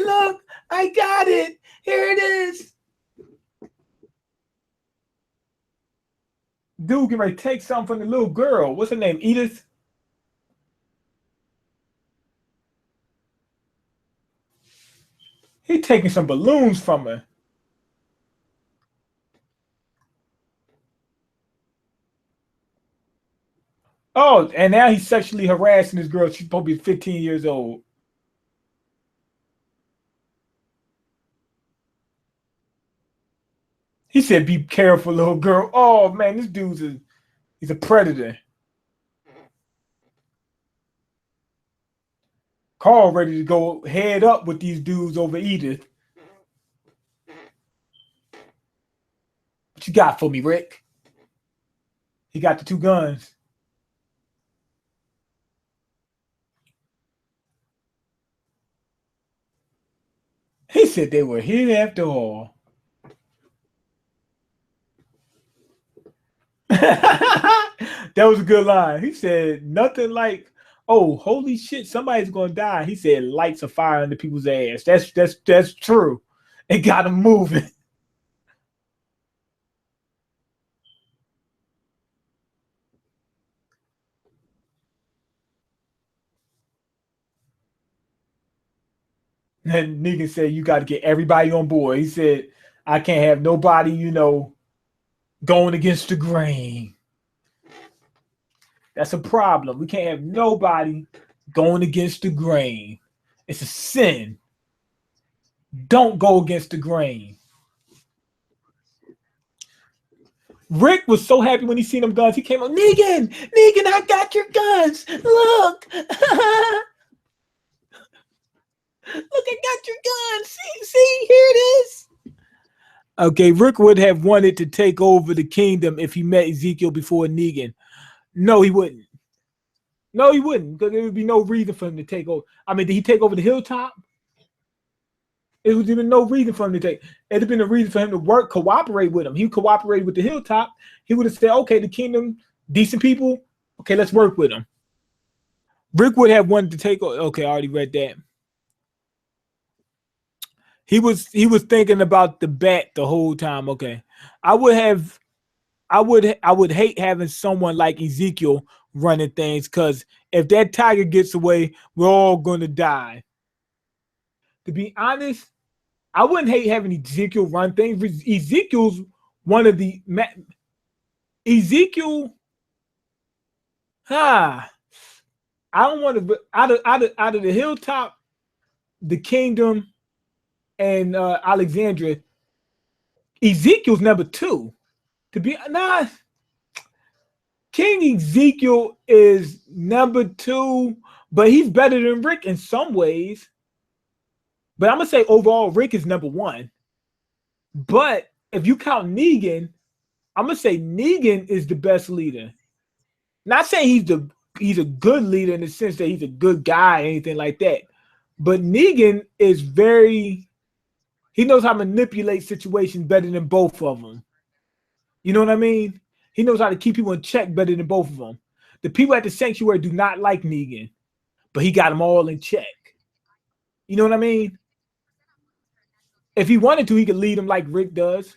look, I got it. Here it is. Dude can ready to take something from the little girl. What's her name? Edith? He taking some balloons from her. Oh, and now he's sexually harassing this girl. She's supposed to be 15 years old. He said, be careful, little girl. Oh, man, this dude's he's a predator. Carl ready to go head up with these dudes over Edith. What you got for me, Rick? He got the 2 guns. He said they were here after all. That was a good line. He said nothing like, oh, holy shit, somebody's gonna die. He said lights a fire under people's ass. That's true. It got him moving. And Negan said, you got to get everybody on board. He said, I can't have nobody, going against the grain. That's a problem. We can't have nobody going against the grain. It's a sin. Don't go against the grain. Rick was so happy when he seen them guns. He came up, Negan, I got your guns. Look. Look, I got your gun. See, here it is. Okay, Rick would have wanted to take over the kingdom if he met Ezekiel before Negan. No, he wouldn't. No, he wouldn't, because there would be no reason for him to take over. I mean, did he take over the hilltop? It was even no reason for him to take. It'd have been a reason for him to cooperate with him. He cooperated with the hilltop. He would have said, okay, the kingdom, decent people. Okay, let's work with them. Rick would have wanted to take over. Okay, I already read that. He was thinking about the bat the whole time. Okay. I would hate having someone like Ezekiel running things, because if that tiger gets away, we're all gonna die. To be honest, I wouldn't hate having Ezekiel run things. Ezekiel's one of the Ezekiel. I don't want to out of the hilltop, the kingdom, and Alexandria. Ezekiel's number 2. To be King Ezekiel is number 2, but he's better than Rick in some ways. But I'm gonna say overall, Rick is number 1. But if you count Negan, I'm gonna say Negan is the best leader. Not saying he's a good leader in the sense that he's a good guy or anything like that. But Negan is he knows how to manipulate situations better than both of them. You know what I mean? He knows how to keep people in check better than both of them. The people at the sanctuary do not like Negan, but he got them all in check. You know what I mean? If he wanted to, he could lead them like Rick does.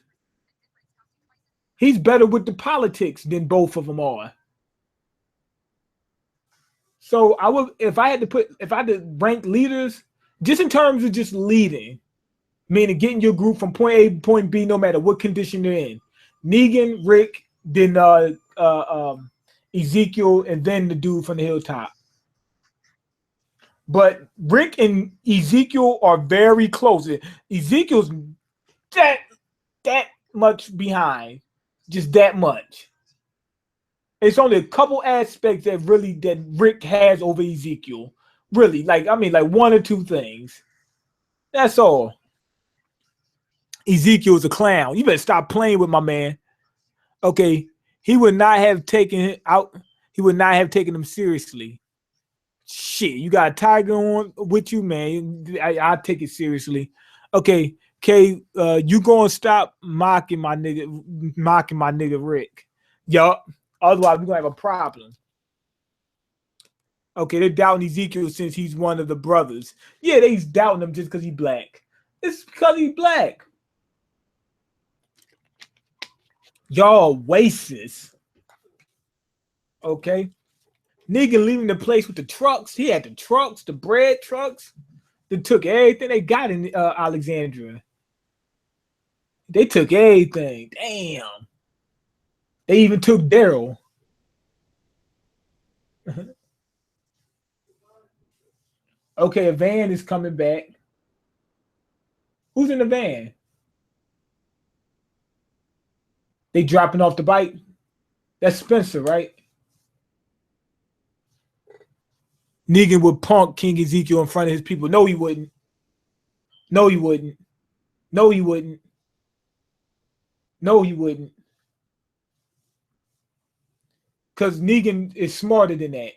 He's better with the politics than both of them are. So I would, if I had to rank leaders, just in terms of just leading, meaning getting your group from point A to point B, no matter what condition they're in. Negan, Rick, then Ezekiel, and then the dude from the hilltop. But Rick and Ezekiel are very close. Ezekiel's that much behind, just that much. It's only a couple aspects that Rick has over Ezekiel. Really, like 1 or 2 things. That's all. Ezekiel's a clown. You better stop playing with my man. Okay, he would not have taken him seriously. Shit, you got a tiger on with you, man. I take it seriously. Okay, K, you gonna stop mocking my nigga Rick. Yup. Otherwise, we're gonna have a problem. Okay, they're doubting Ezekiel since he's one of the brothers. Yeah, they's doubting him just because he's black. It's because he's black. Y'all racist. Okay. Negan leaving the place with the trucks. He had the trucks, the bread trucks. They took everything they got in Alexandria. They took everything. Damn. They even took Daryl. Okay, a van is coming back. Who's in the van? They dropping off the bike. That's Spencer, right? Negan would punk King Ezekiel in front of his people. No, he wouldn't. No, he wouldn't. No, he wouldn't. No, he wouldn't. Because Negan is smarter than that.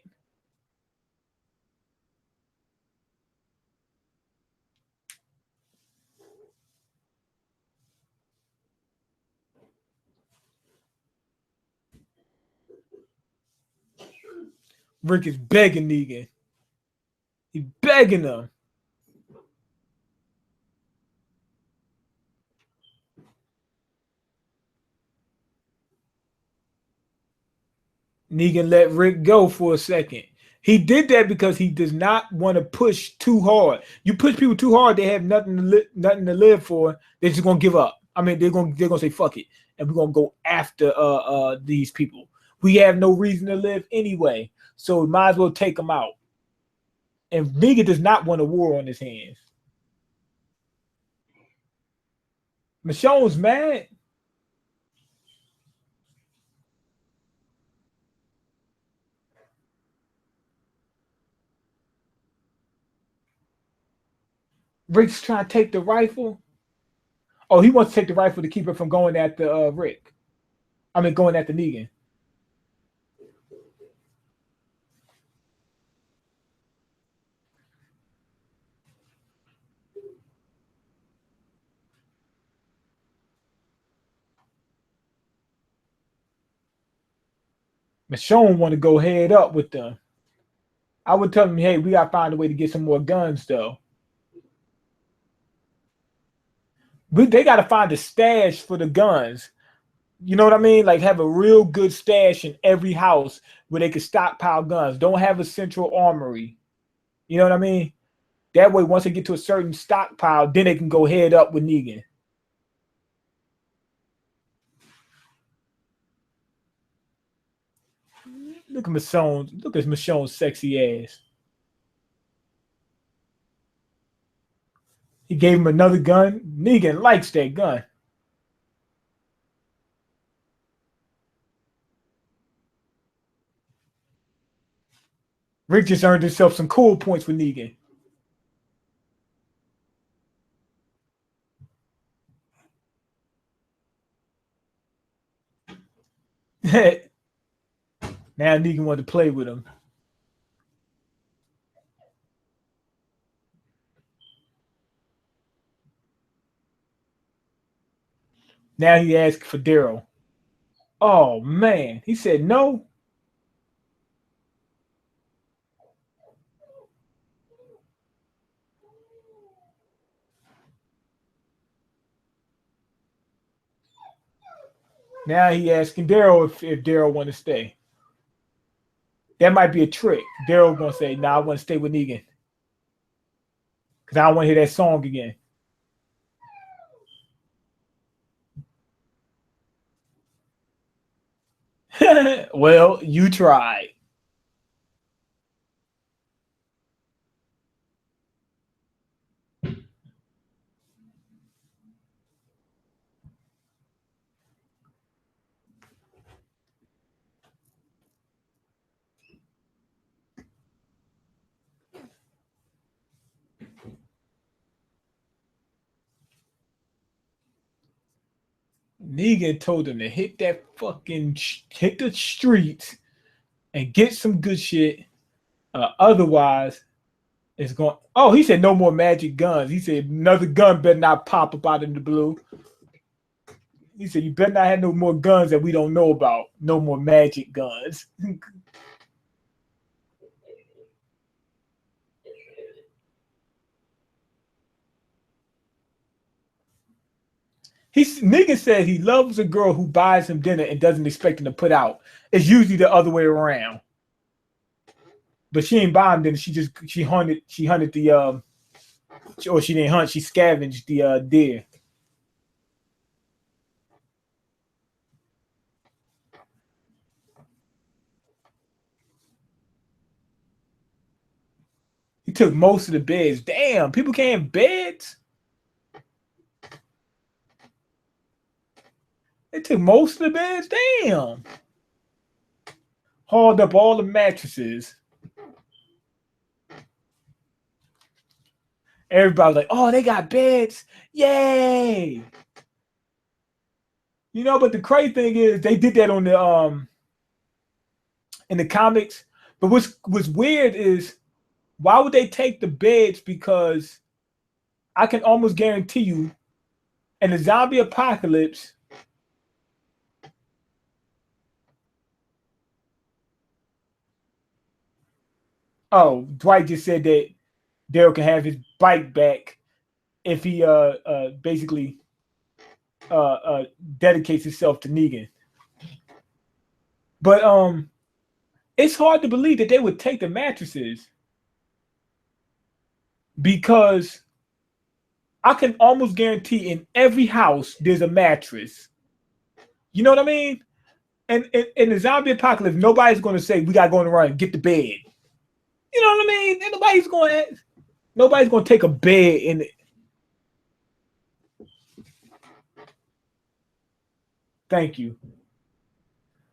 Rick is begging Negan. He's begging him. Negan let Rick go for a second. He did that because he does not want to push too hard. You push people too hard, they have nothing to live for. They're just gonna give up. I mean, they're gonna say fuck it, and we're gonna go after these people. We have no reason to live anyway, so we might as well take them out. And Negan does not want a war on his hands. Michonne's mad. Rick's trying to take the rifle. Oh, he wants to take the rifle to keep it from going at the Rick. I mean, going at the Negan. Michonne want to go head up with them. I would tell them, hey, we gotta find a way to get some more guns, though. They gotta find a stash for the guns. You know what I mean? Like have a real good stash in every house where they can stockpile guns. Don't have a central armory. You know what I mean? That way, once they get to a certain stockpile, then they can go head up with Negan. Look at Michonne. Look at Michonne's sexy ass. He gave him another gun. Negan likes that gun. Rick just earned himself some cool points with Negan. Now Negan wanted to play with him. Now he asked for Daryl. Oh man, he said no. Now he asking Daryl if Daryl want to stay. That might be a trick. Daryl gonna say, "Nah, I want to stay with Negan because I don't want to hear that song again." Well, you tried. Negan told him to hit that fucking hit the streets and get some good shit. Otherwise, it's going. Oh, he said no more magic guns. He said another gun better not pop up out in the blue. He said you better not have no more guns that we don't know about. No more magic guns. Negan said he loves a girl who buys him dinner and doesn't expect him to put out. It's usually the other way around. But she ain't buy him dinner. She hunted the or she didn't hunt. She scavenged the deer. He took most of the beds. Damn, people can't have beds. They took most of the beds. Damn. Hauled up all the mattresses. Everybody's like, oh, they got beds. Yay. You know, but the crazy thing is they did that on the in the comics. But what's weird is why would they take the beds? Because I can almost guarantee you in the zombie apocalypse, oh, Dwight just said that Daryl can have his bike back if he basically dedicates himself to Negan. But it's hard to believe that they would take the mattresses because I can almost guarantee in every house there's a mattress. You know what I mean? And in the zombie apocalypse, nobody's going to say we got to go on the run and get the bed. You know what I mean? And nobody's going to take a bed in it. Thank you.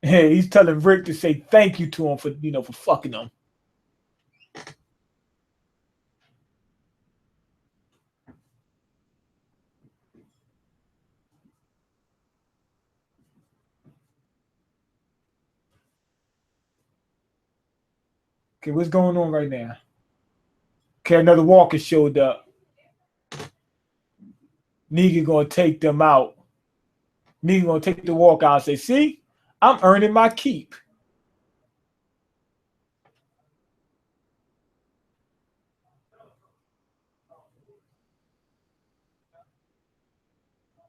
Hey, he's telling Rick to say thank you to him for fucking him. Okay, what's going on right now? Okay, another walker showed up. Negan gonna take them out. Negan gonna take the walker out and say, see, I'm earning my keep.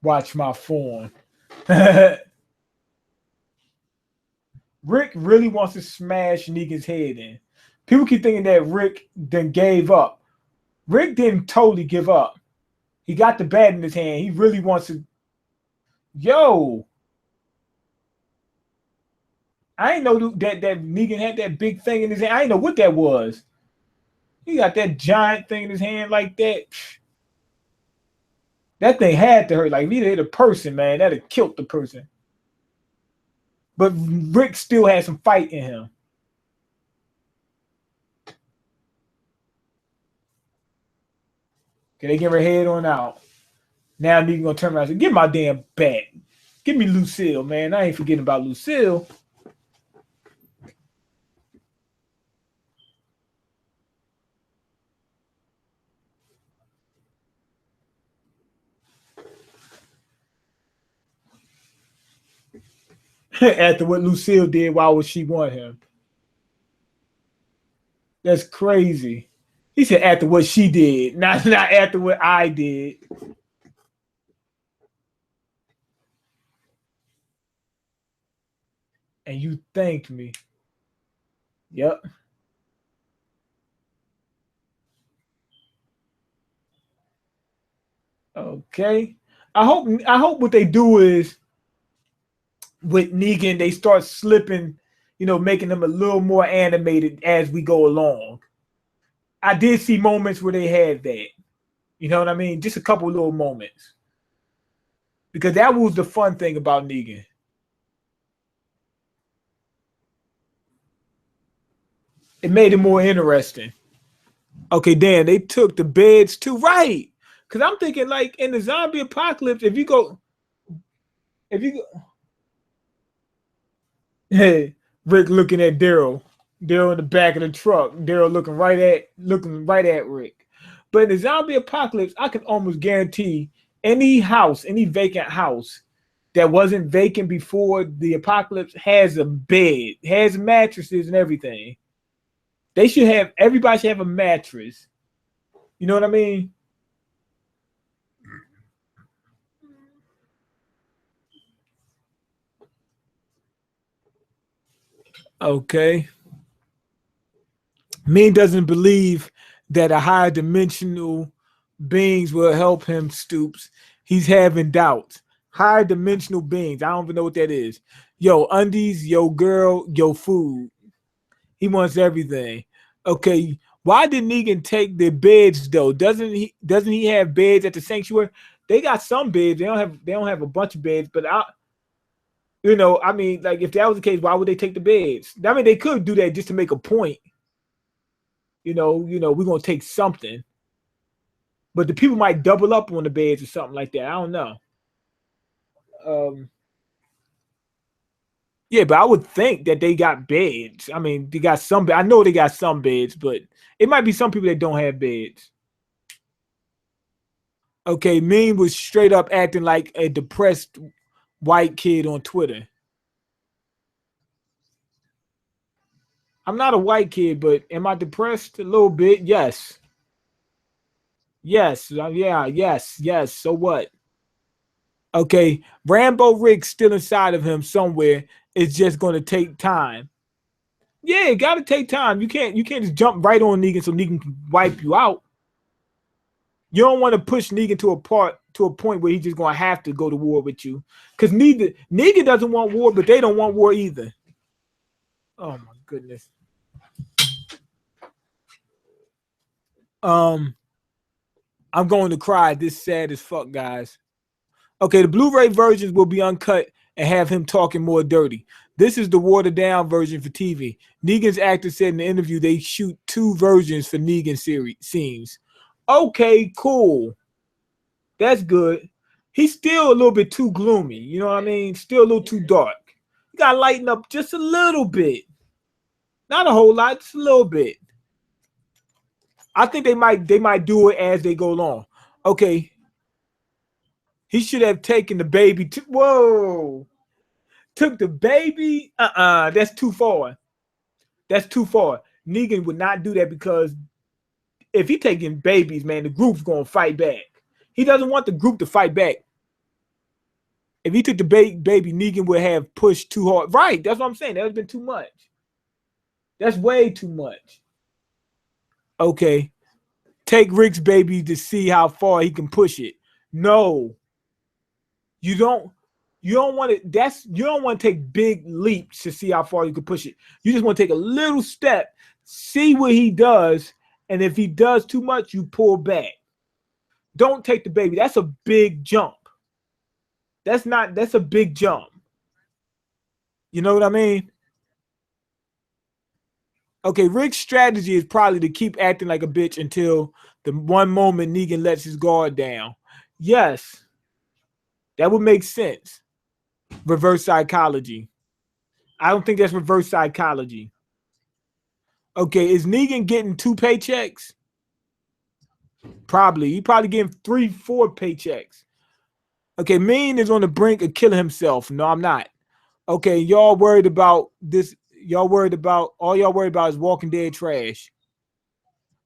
Watch my form. Rick really wants to smash Negan's head in. People keep thinking that Rick then gave up. Rick didn't totally give up. He got the bat in his hand. He really wants to. Yo. I ain't know that Negan had that big thing in his hand. I ain't know what that was. He got that giant thing in his hand like that. That thing had to hurt. Like, if he'd hit a person, man, that'd have killed the person. But Rick still had some fight in him. Okay, they give her head on out. Now Negan gonna turn around and say, "Give my damn bat. Give me Lucille, man. I ain't forgetting about Lucille." After what Lucille did, why would she want him? That's crazy. He said after what she did, not after what I did. And you thanked me. Yep. Okay. I hope what they do is with Negan, they start slipping, making them a little more animated as we go along. I did see moments where they had that. You know what I mean? Just a couple little moments. Because that was the fun thing about Negan. It made it more interesting. Okay, Dan, they took the beds too. Right. Because I'm thinking, like, in the zombie apocalypse, if you go. Hey, Rick looking at Daryl. Daryl in the back of the truck. Daryl looking right at Rick. But in the zombie apocalypse, I can almost guarantee any vacant house that wasn't vacant before the apocalypse has a bed, has mattresses and everything. Everybody should have a mattress. You know what I mean? Okay. Mean doesn't believe that a higher dimensional beings will help him, Stoops. He's having doubts. Higher dimensional beings. I don't even know what that is. Yo, undies, yo, girl, yo, food. He wants everything. Okay. Why did Negan take the beds though? Doesn't he have beds at the sanctuary? They got some beds. They don't have a bunch of beds, but I mean, like if that was the case, why would they take the beds? I mean, they could do that just to make a point. We're gonna take something, but the people might double up on the beds or something like that. I don't know. Um, yeah, but I would think that they got beds. I mean, they got some. I know they got some beds, but it might be some people that don't have beds. Okay, Mean was straight up acting like a depressed white kid on Twitter. I'm not a white kid, but am I depressed a little bit? Yes. Yes. Yeah. Yes. Yes. So what? Okay, Rambo Rick's still inside of him somewhere. It's just going to take time. Yeah, it got to take time. You can't just jump right on Negan so Negan can wipe you out. You don't want to push Negan to a point where he's just going to have to go to war with you, because neither Negan doesn't want war, but they don't want war either. Oh my goodness. Um, I'm going to cry. This sad as fuck, guys. Okay, the Blu-ray versions will be uncut and have him talking more dirty. This is the watered down version for TV. Negan's actor said in the interview they shoot two versions for Negan series scenes. Okay, cool. That's good. He's still a little bit too gloomy. You know what I mean? Still a little too dark. You gotta lighten up just a little bit. Not a whole lot, just a little bit. I think they might do it as they go along. Okay. He should have taken the baby to whoa. Took the baby. That's too far. That's too far. Negan would not do that, because if he taking babies, man, the group's gonna fight back. He doesn't want the group to fight back. If he took the baby, Negan would have pushed too hard. Right, that's what I'm saying. That would have been too much. That's way too much. Okay, take Rick's baby to see how far he can push it. No, you don't. You don't want to. You don't want to take big leaps to see how far you can push it. You just want to take a little step, see what he does, and if he does too much, you pull back. Don't take the baby. That's a big jump. That's a big jump. You know what I mean? Okay, Rick's strategy is probably to keep acting like a bitch until the one moment Negan lets his guard down. Yes, that would make sense. Reverse psychology. I don't think that's reverse psychology. Okay, is Negan getting two paychecks? Probably. He probably getting 3, 4 paychecks. Okay, Mean is on the brink of killing himself. No, I'm not. Okay, y'all worried about this. All y'all worried about is Walking Dead trash.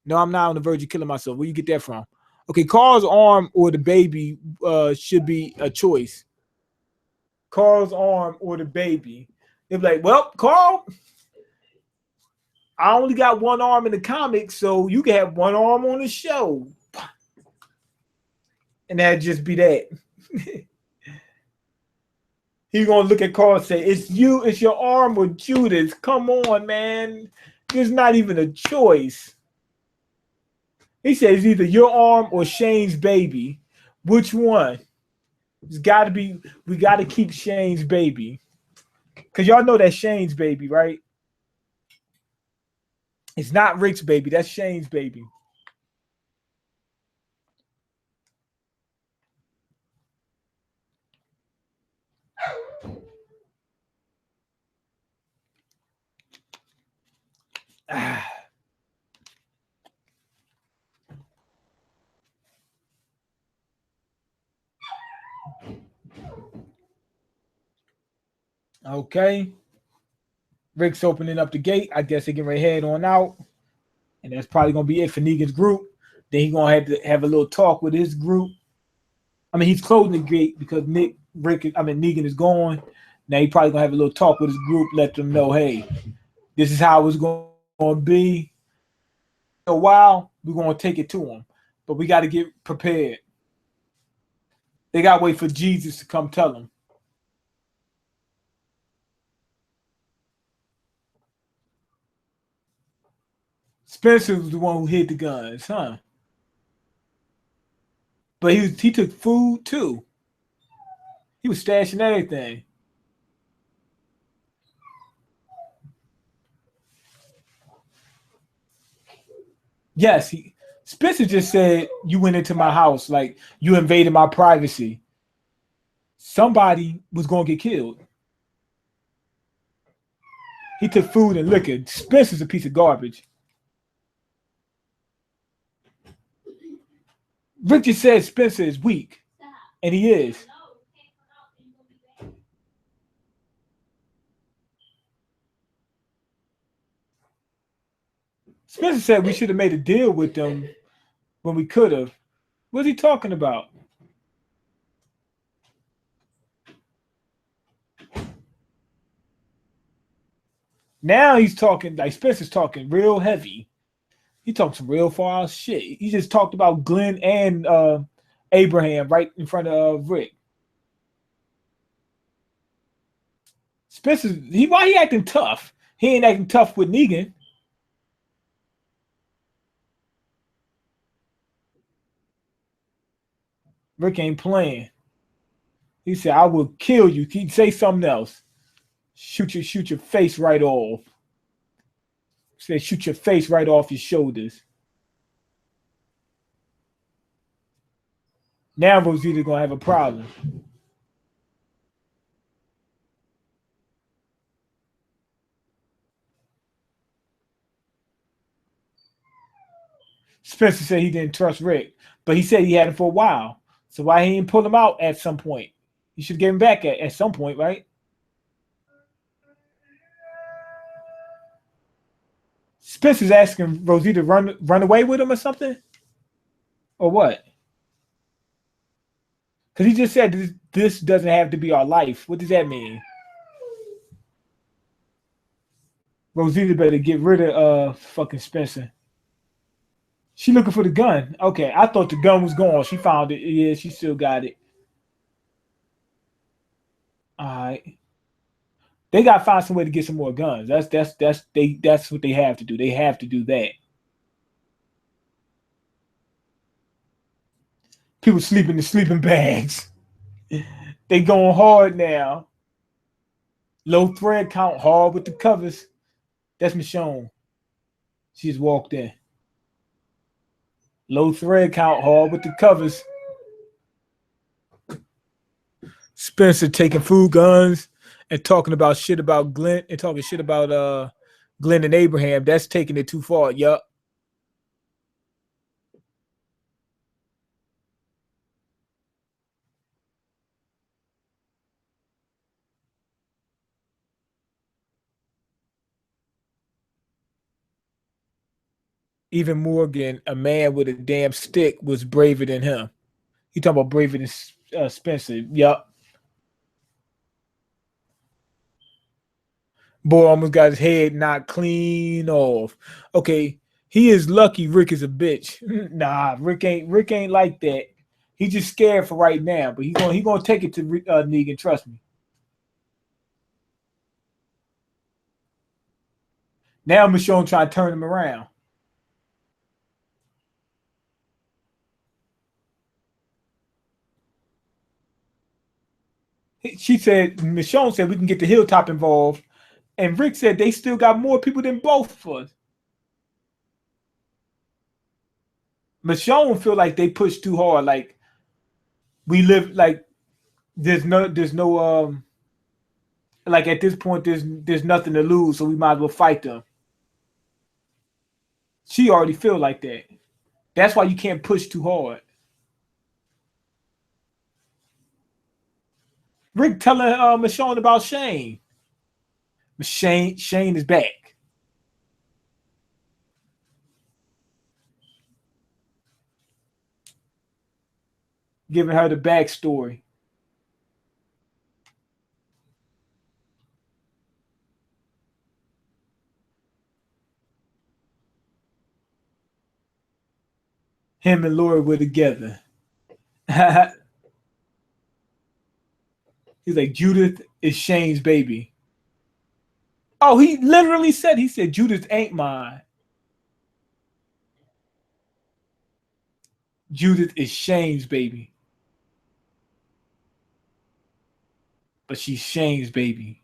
No, I'm not on the verge of killing myself. Where you get that from? Okay, Carl's arm or the baby should be a choice. Carl's arm or the baby. They're like, well, Carl, I only got one arm in the comics, so you can have one arm on the show. And that'd just be that. He's gonna look at Carl and say, it's you, it's your arm with Judas. Come on, man. There's not even a choice. He says either your arm or Shane's baby. Which one? It's gotta be, we gotta keep Shane's baby. Cause y'all know that's Shane's baby, right? It's not Rick's baby, that's Shane's baby. Okay. Rick's opening up the gate. I guess they get ready to head on out. And that's probably gonna be it for Negan's group. Then he's gonna have to have a little talk with his group. I mean, he's closing the gate because Negan is gone. Now he probably gonna have a little talk with his group, let them know, hey, this is how it's going to be. A while, we're gonna take it to him, but we got to get prepared. They got to wait for Jesus to come tell them. Spencer was the one who hid the guns, huh? But he took food too. He was stashing everything. Yes, Spencer just said you went into my house, like you invaded my privacy. Somebody was gonna get killed. He took food and liquor. Spencer's a piece of garbage. Richard said Spencer is weak, and he is. Spencer said we should have made a deal with them when we could have. What's he talking about? Now he's talking like Spencer's talking real heavy. He talked some real far shit. He just talked about Glenn and Abraham right in front of Rick. Spencer, why he acting tough? He ain't acting tough with Negan. Rick ain't playing. He said, "I will kill you." He'd say something else. Shoot your face right off. Say, shoot your face right off your shoulders. Now Rosita's gonna have a problem. Spencer said he didn't trust Rick, but he said he had him for a while. So why he didn't pull him out at some point? He should get him back at some point, right? Spencer's asking Rosita to run away with him or something? Or what? Because he just said this doesn't have to be our life. What does that mean? Rosita better get rid of fucking Spencer. She looking for the gun. Okay, I thought the gun was gone. She found it. Yeah, she still got it. All right. They gotta find some way to get some more guns. That's what they have to do. They have to do that. People sleep in the sleeping bags. They going hard now. Low thread count, hard with the covers. That's Michonne. She just walked in. Low thread count, hard with the covers. Spencer taking food guns and talking about shit about Glenn and talking shit about Glenn and Abraham. That's taking it too far. Yup. Even Morgan, a man with a damn stick, was braver than him. He talking about braver than Spencer. Yup. Boy almost got his head knocked clean off. Okay, he is lucky Rick is a bitch. Nah, Rick ain't like that. He's just scared for right now, but he gonna take it to Negan. Trust me. Now Michonne trying to turn him around. Michonne said we can get the Hilltop involved, and Rick said they still got more people than both of us. Michonne feel like they push too hard. Like we live like there's no like at this point there's nothing to lose, so we might as well fight them. She already feel like that. That's why you can't push too hard. Rick telling Michonne about Shane. Shane is back. Giving her the backstory. Him and Lori were together. He's like, Judith is Shane's baby. Oh, he literally said, Judith ain't mine. Judith is Shane's baby. But she's Shane's baby.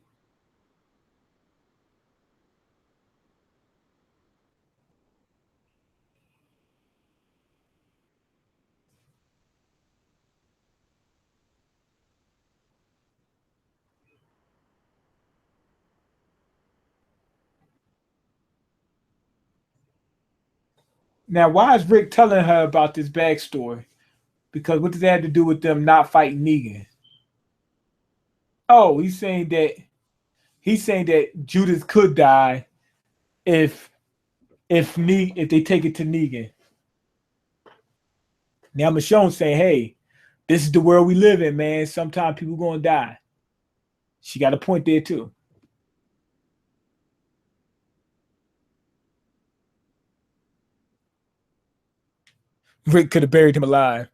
Now, why is Rick telling her about this backstory? Because what does that have to do with them not fighting Negan? Oh, he's saying that Judith could die if they take it to Negan. Now Michonne's saying, hey, this is the world we live in, man. Sometimes people gonna die. She got a point there too. Rick could have buried him alive.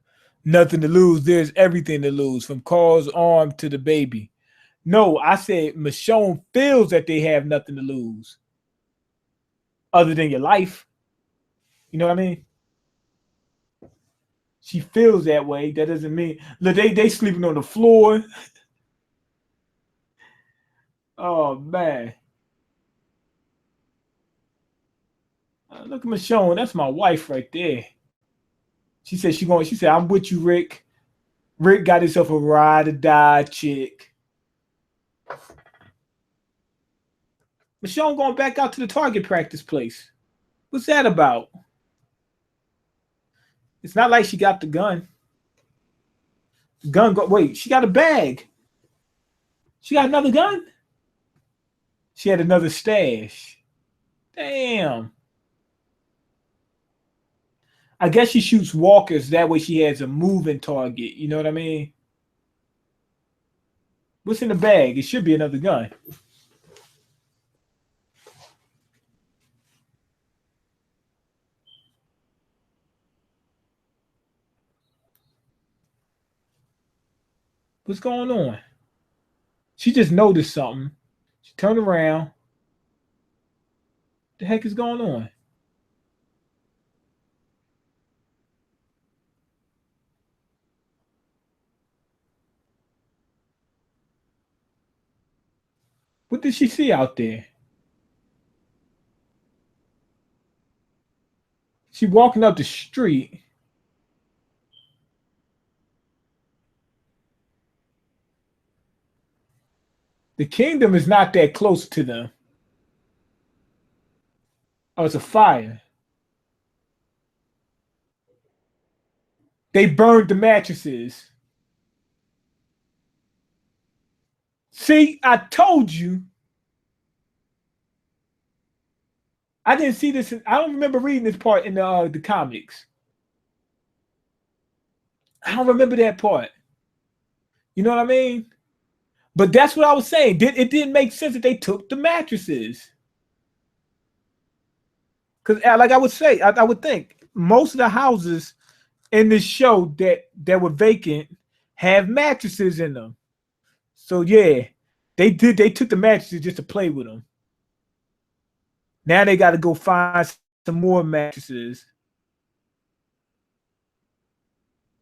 Nothing to lose. There's everything to lose, from Carl's arm to the baby. No, I said Michonne feels that they have nothing to lose other than your life. You know what I mean? She feels that way. That doesn't mean, look, they sleeping on the floor. Oh man. Look at Michonne. That's my wife right there. She said she said, I'm with you, Rick. Rick got himself a ride or die chick. Michonne going back out to the target practice place. What's that about? It's not like she got the gun. Wait, she got a bag. She got another gun? She had another stash. Damn. I guess she shoots walkers. That way she has a moving target. You know what I mean? What's in the bag? It should be another gun. What's going on? She just noticed something. She turned around. What the heck is going on? What did she see out there? She walking up the street. The kingdom is not that close to them. Oh, it's a fire. They burned the mattresses. See, I told you. I didn't see this. I don't remember reading this part in the comics. I don't remember that part. You know what I mean? But that's what I was saying. It didn't make sense that they took the mattresses. Because, like I would say, I would think most of the houses in this show that were vacant have mattresses in them. So yeah, they took the mattresses just to play with them. Now they got to go find some more mattresses.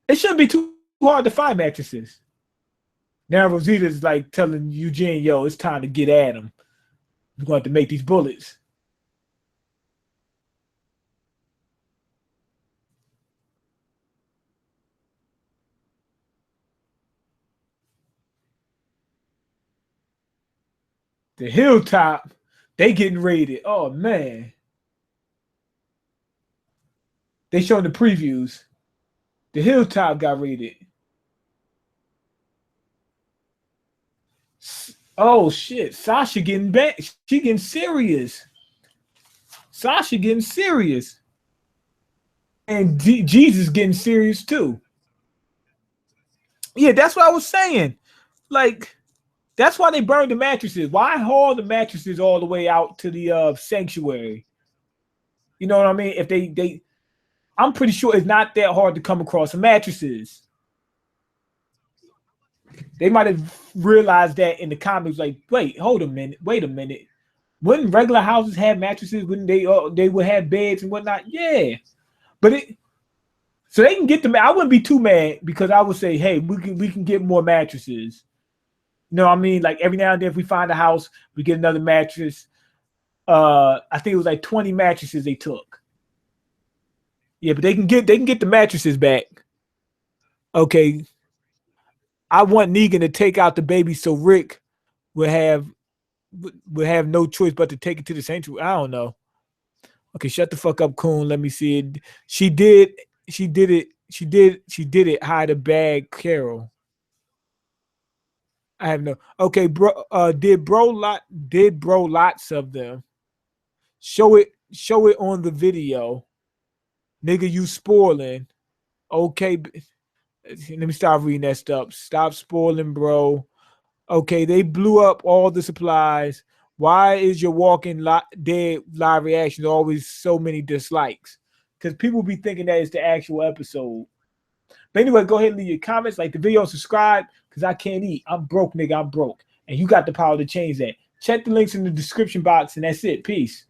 It shouldn't be too hard to find mattresses. Now Rosita's like telling Eugene, yo, it's time to get at him. We're going to have to make these bullets. The hilltop, they getting raided. Oh man. They showing the previews. The hilltop got raided. Oh shit, Sasha getting back. She getting serious. Sasha getting serious. And Jesus getting serious too. Yeah, that's what I was saying. Like, that's why they burned the mattresses. Why haul the mattresses all the way out to the sanctuary? You know what I mean? If they I'm pretty sure it's not that hard to come across mattresses. They might have realized that in the comics, like, wait, hold a minute, wait a minute. Wouldn't regular houses have mattresses? Wouldn't they would have beds and whatnot? Yeah. But it so they can get them. I wouldn't be too mad because I would say, hey, we can get more mattresses. You know what I mean? Like every now and then if we find a house, we get another mattress. I think it was like 20 mattresses they took. Yeah, but they can get the mattresses back. Okay. I want Negan to take out the baby so Rick will have no choice but to take it to the sanctuary. I don't know. Okay, shut the fuck up, Coon. Let me see it. She did it. She did it. Hide a bag, Carol. I have no. Okay, bro. Did bro lots of them. Show it on the video. Nigga, you spoiling. Okay, let me stop reading that stuff. Stop spoiling, bro. Okay, they blew up all the supplies. Why is your Walking Dead live reaction always so many dislikes? Because people be thinking that it's the actual episode. But anyway, go ahead and leave your comments, like the video, and subscribe, because I can't eat. I'm broke, nigga. I'm broke. And you got the power to change that. Check the links in the description box, and that's it. Peace.